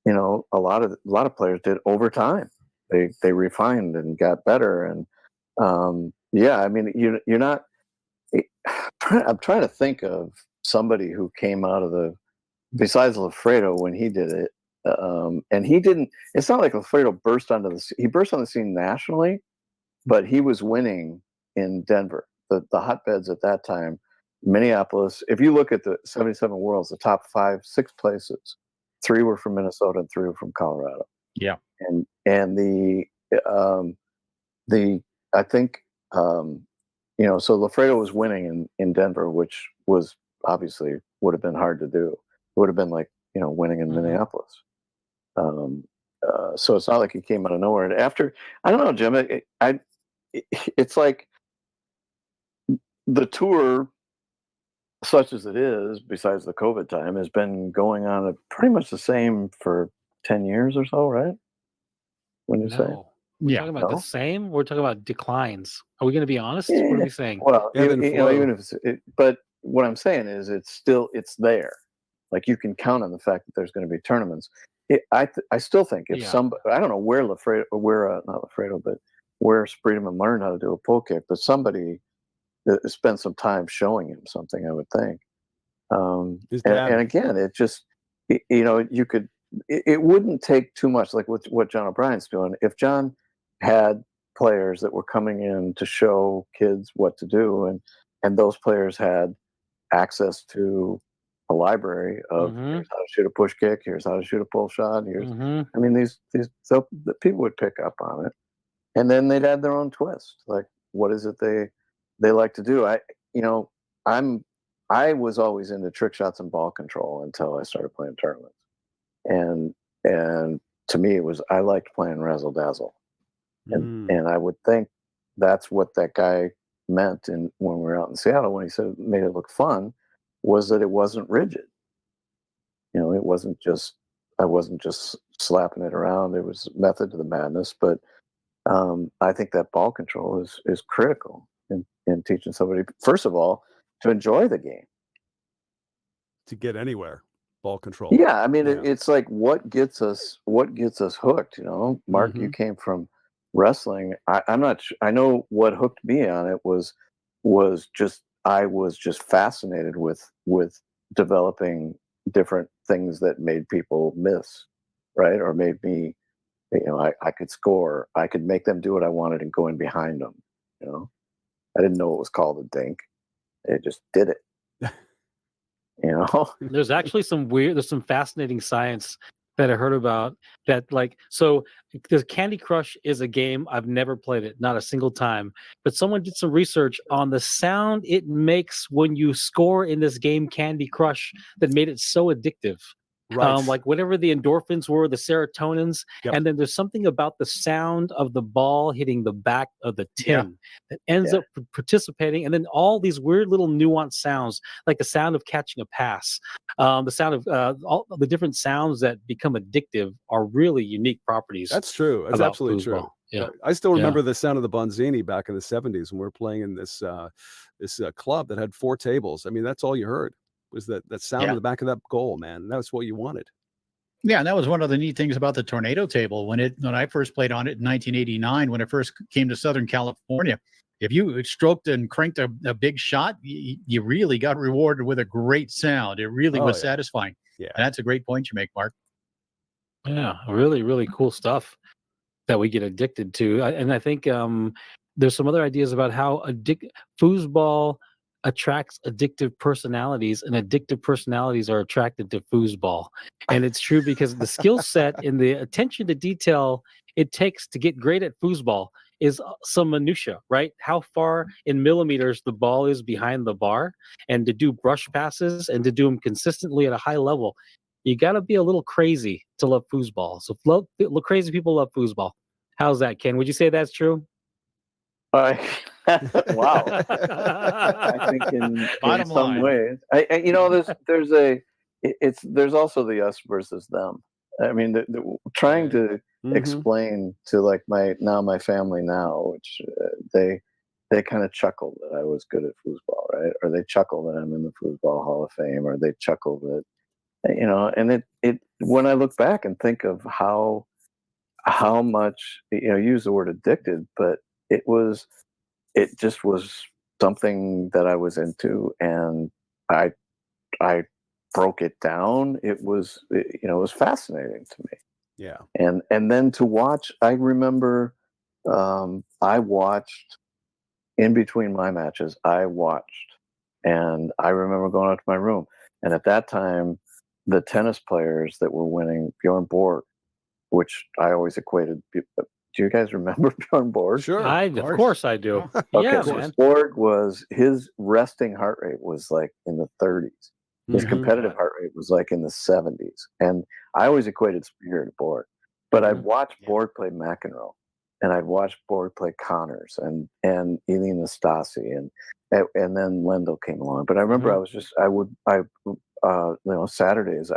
you know, a lot of players did over time. They refined and got better. And I mean, you're not. I'm trying to think of somebody who came out of besides Lafredo when he did it. And he didn't. It's not like Lafredo burst onto the scene. He burst on the scene nationally, but he was winning in Denver. The hotbeds at that time. Minneapolis, if you look at the 77 Worlds, the top 6 places, 3 were from Minnesota and 3 were from Colorado. Yeah. And the I think you know, so Lafredo was winning in Denver, which was obviously would have been hard to do. It would have been like, you know, winning in Minneapolis. So it's not like he came out of nowhere. And after, I don't know, Jim, it's like the tour, such as it is, besides the COVID time, has been going on pretty much the same for 10 years or so, right? When you say, we're talking about the same. We're talking about declines. Are we going to be honest? What are we saying? Well, you know, even if but what I'm saying is, it's there. Like, you can count on the fact that there's going to be tournaments. I still think if somebody, I don't know where not Lafredo, but where Spreedman learned how to do a pull kick, but somebody spend some time showing him something, I would think. And again, it just, you know, you could, it wouldn't take too much, like what John O'Brien's doing. If John had players that were coming in to show kids what to do, and those players had access to a library of here's how to shoot a push kick, here's how to shoot a pull shot, here's, I mean, the people would pick up on it, and then they'd add their own twist. Like, what is it they like to do. I was always into trick shots and ball control until I started playing tournaments, and to me I liked playing razzle dazzle, and I would think that's what that guy meant. And when we were out in Seattle, when he said it made it look fun, was that it wasn't rigid. It wasn't just, I wasn't just slapping it around. There was method to the madness, but I think that ball control is critical in teaching somebody, first of all, to enjoy the game, to get anywhere. Ball control. Yeah, I mean, it's like what gets us hooked. Mark, you came from wrestling. I'm not. I know what hooked me on it was just I was just fascinated with developing different things that made people miss, right? Or made me, I could score. I could make them do what I wanted and go in behind them. I didn't know it was called a dink. It just did it. There's actually there's some fascinating science that I heard about that, so the Candy Crush is a game. I've never played it, not a single time, but someone did some research on the sound it makes when you score in this game Candy Crush that made it so addictive. Right. Like whatever the endorphins were, the serotonins, and then there's something about the sound of the ball hitting the back of the tin that ends up participating, and then all these weird little nuanced sounds, like the sound of catching a pass, the sound of all the different sounds that become addictive are really unique properties. That's true. That's absolutely true. Yeah, I still remember the sound of the Bonzini back in the 70s when we were playing in this club that had 4 tables. I mean, that's all you heard. Was that sound in the back of that goal, man? That's what you wanted. Yeah, and that was one of the neat things about the tornado table when I first played on it in 1989, when it first came to Southern California. If you stroked and cranked a big shot, you really got rewarded with a great sound. It really was satisfying. Yeah, and that's a great point you make, Mark. Yeah, really, really cool stuff that we get addicted to, and I think there's some other ideas about how foosball attracts addictive personalities, and addictive personalities are attracted to foosball. And it's true because the skill set and the attention to detail it takes to get great at foosball is some minutia, right? How far in millimeters the ball is behind the bar, and to do brush passes and to do them consistently at a high level, you got to be a little crazy to love foosball. So crazy people love foosball. How's that, Ken? Would you say that's true? Wow. I think in some ways, there's also the us versus them. I mean, trying to explain to like my family now, which they kind of chuckle that I was good at foosball, right? Or they chuckle that I'm in the Foosball Hall of Fame, or they chuckle that, and it when I look back and think of how much, use the word addicted, but it just was something that I was into, and I broke it down. It was fascinating to me. Yeah. And then to watch, I remember I watched in between my matches, and I remember going out to my room, and at that time the tennis players that were winning, Bjorn Borg, which I always equated. Do you guys remember Bjorn Borg? Sure. Of course I do. Okay, Yeah, man. Borg his resting heart rate was like in the 30s. His competitive heart rate was like in the 70s. And I always equated Speer to Borg. But I'd watch Borg play McEnroe, and I'd watch Borg play Connors and Elena Stasi, and then Lendl came along. But I remember Saturdays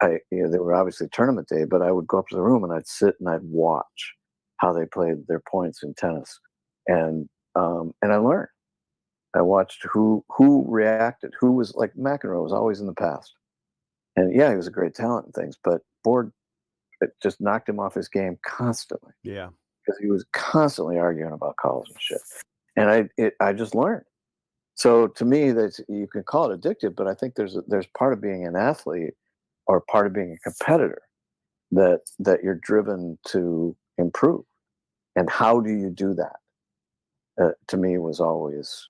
they were obviously tournament day, but I would go up to the room and I'd sit and I'd watch how they played their points in tennis, and I learned. I watched who reacted, who was like McEnroe was always in the past, and he was a great talent and things, but Borg, it just knocked him off his game constantly. Yeah, because he was constantly arguing about calls and shit, and I just learned. So to me, that you can call it addictive, but I think there's part of being an athlete or part of being a competitor that you're driven to improve. And how do you do that? To me, was always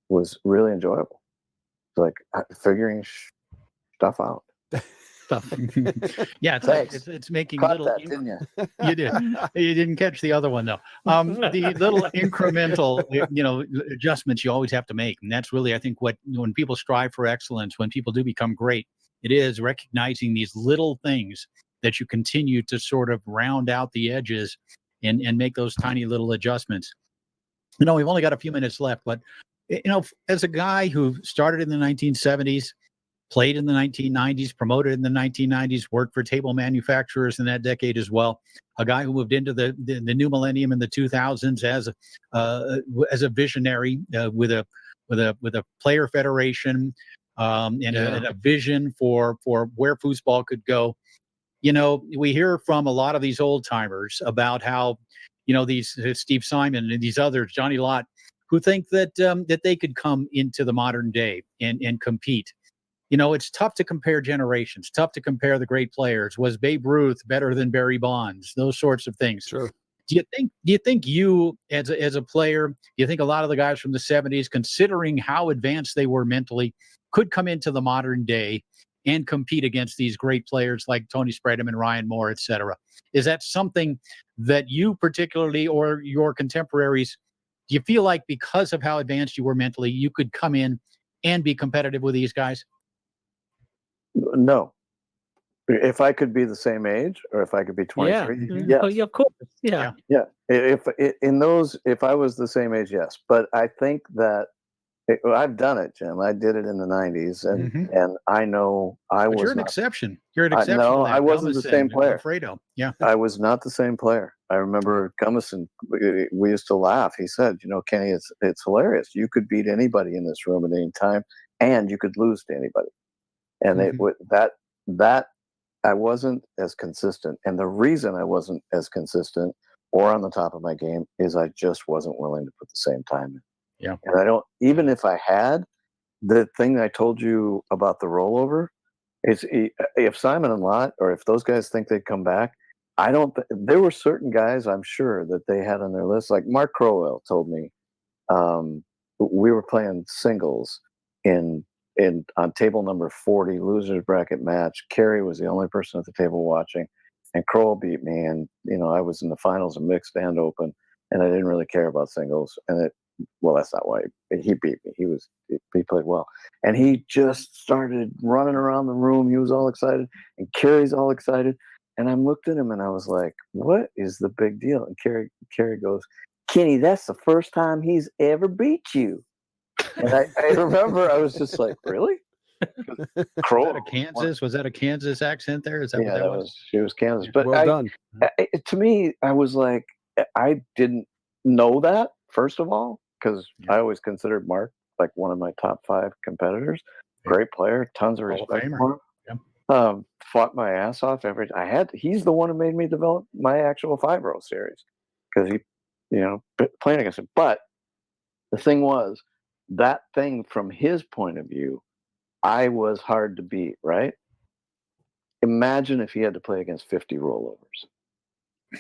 was really enjoyable. Like figuring stuff out. stuff. Yeah, it's making Caught little. that, didn't you? You did. You didn't catch the other one though. The little incremental, adjustments you always have to make, and that's really, I think, when people strive for excellence, when people do become great, it is recognizing these little things that you continue to sort of round out the edges and make those tiny little adjustments. We've only got a few minutes left, but as a guy who started in the 1970s, played in the 1990s, promoted in the 1990s, worked for table manufacturers in that decade as well. A guy who moved into the new millennium in the 2000s as a visionary with a player federation and a vision for where foosball could go. We hear from a lot of these old timers about how these Steve Simon and these others, Johnny Lott, who think that they could come into the modern day and compete. It's tough to compare generations, tough to compare the great players. Was Babe Ruth better than Barry Bonds? Those sorts of things. Sure. Do you think you as a player, do you think a lot of the guys from the 70s, considering how advanced they were mentally, could come into the modern day and compete against these great players like Tony Spreadham and Ryan Moore, et cetera? Is that something that you particularly or your contemporaries, do you feel like because of how advanced you were mentally, you could come in and be competitive with these guys? No. If I could be the same age, or if I could be 23, yes. Oh, yeah, of course. Yeah. Yeah. If I was the same age, yes. But I think that I've done it, Jim. I did it in the 90s, and I know I was. You're an exception. You're an exception. No, I wasn't the same player. Alfredo. Yeah. I was not the same player. I remember Gummison, we used to laugh. He said, Kenny, it's hilarious. You could beat anybody in this room at any time, and you could lose to anybody. And that I wasn't as consistent. And the reason I wasn't as consistent or on the top of my game is I just wasn't willing to put the same time in. Yeah. And even if I had, the thing I told you about the rollover is if Simon and Lott, or if those guys think they'd come back, there were certain guys I'm sure that they had on their list. Like Mark Crowell told me, we were playing singles on table number 40, losers bracket match. Kerry was the only person at the table watching, and Crowell beat me. And I was in the finals of mixed and open, and I didn't really care about singles. And that's not why he beat me. He played well, and he just started running around the room. He was all excited, and Kerry's all excited. And I looked at him, and I was like, "What is the big deal?" And Kerry goes, "Kenny, that's the first time he's ever beat you." And I remember I was just like, really? Was that a Kansas accent there? Is that what that was? It was Kansas. But well done. To me, I was like, I didn't know that, first of all, because I always considered Mark like one of my top 5 competitors. Great player, tons of respect for him. Yeah. Fought my ass off he's the one who made me develop my actual 5-row series, because he, playing against him. But the thing was, that thing from his point of view, I was hard to beat, right? Imagine if he had to play against 50 rollovers.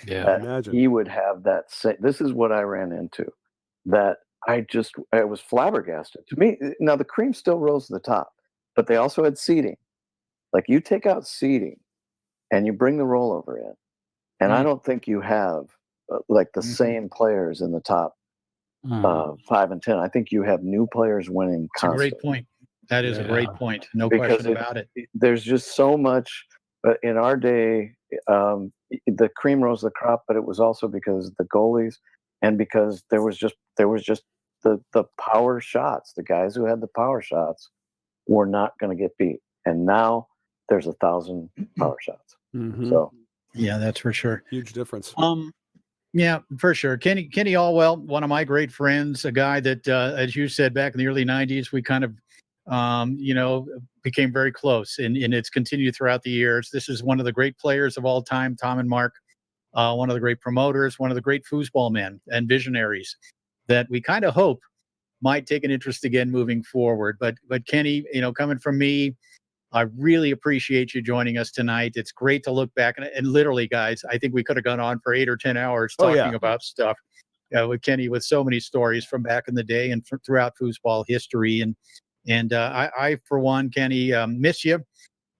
Yeah, imagine. He would have that this is what I ran into, that I was flabbergasted. To me, now the cream still rose to the top, but they also had seeding. Like, you take out seeding and you bring the rollover in, and I don't think you have like the same players in the top 5 and 10. I think you have new players winning constantly. That's a great point. That is a great point. No question about it. There's just so much. But in our day, the cream rose the crop, but it was also because the goalies, and because there was just the power shots. The guys who had the power shots were not going to get beat. And now there's 1,000 power shots. Mm-hmm. So yeah, that's for sure. Huge difference. Yeah, for sure. Kenny Alwell, one of my great friends, a guy that, as you said, back in the early 90s, we kind of, became very close, and it's continued throughout the years. This is one of the great players of all time, Tom and Mark, one of the great promoters, one of the great foosball men and visionaries that we kind of hope might take an interest again moving forward. But Kenny, coming from me, I really appreciate you joining us tonight. It's great to look back and literally, guys, I think we could have gone on for 8 or 10 hours talking about stuff with Kenny, with so many stories from back in the day and throughout foosball history. And I for one, Kenny, miss you.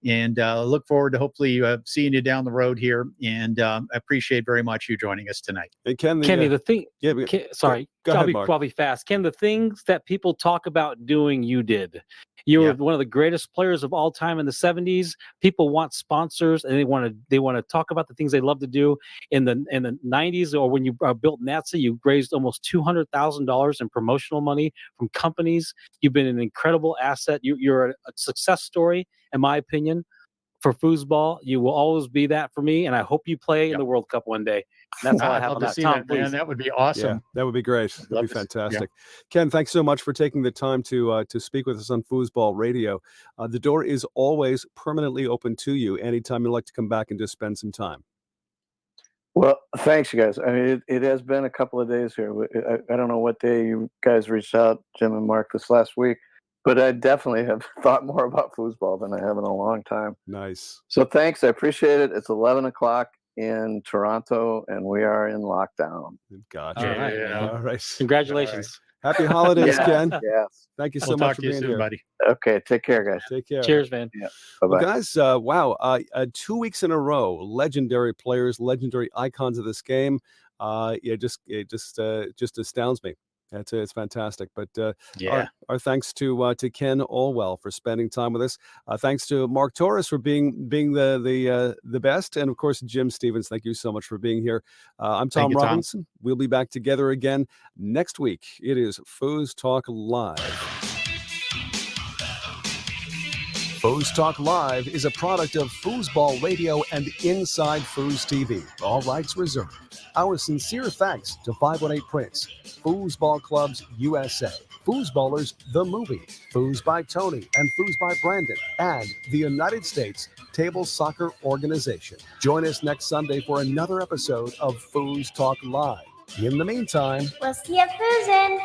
and look forward to hopefully seeing you down the road here. And I appreciate very much you joining us tonight. And Ken, Kenny, the thing. yeah, Sorry, go ahead, I'll be Mark. probably fast. Ken, the things that people talk about doing, you did. You were one of the greatest players of all time in the 70s. People want sponsors, and they want to talk about the things they love to do. In the 90s, or when you built NATSA, you raised almost $200,000 in promotional money from companies. You've been an incredible asset. You're a success story, in my opinion, for foosball. You will always be that for me, and I hope you play in the World Cup one day. That's all I I'd have love on to that. see Tom, that, please. man. That would be awesome. Yeah, that would be great. That'd be love to see- fantastic. Ken, thanks so much for taking the time to speak with us on Foosball Radio. The door is always permanently open to you anytime you'd like to come back and just spend some time. Well, thanks, you guys. I mean, it has been a couple of days here. I don't know what day you guys reached out, Jim and Mark, this last week, but I definitely have thought more about foosball than I have in a long time. Nice. So thanks. I appreciate it. It's 11 o'clock in Toronto, and we are in lockdown. Gotcha. All right. Congratulations. Happy holidays, Ken. Yes. Thank you so We'll much talk for to you being soon, here. buddy. Okay. Take care, guys. Take care. Cheers, man. Yeah. Bye-bye. Well, guys, wow. 2 weeks in a row, legendary players, legendary icons of this game. It just astounds me. It's fantastic. But our thanks to Ken Alwell for spending time with us. Thanks to Mark Torres for being the best, and of course Jim Stevens. Thank you so much for being here. I'm Tom Robinson. We'll be back together again next week. It is FoosTalk Live. FoosTalk Live is a product of Foosball Radio and Inside Foos TV. All rights reserved. Our sincere thanks to 518 Prince, Foosball Clubs USA, Foosballers The Movie, Foos by Tony and Foos by Brandon, and the United States Table Soccer Organization. Join us next Sunday for another episode of FoosTalk Live. In the meantime, we'll see you foosing.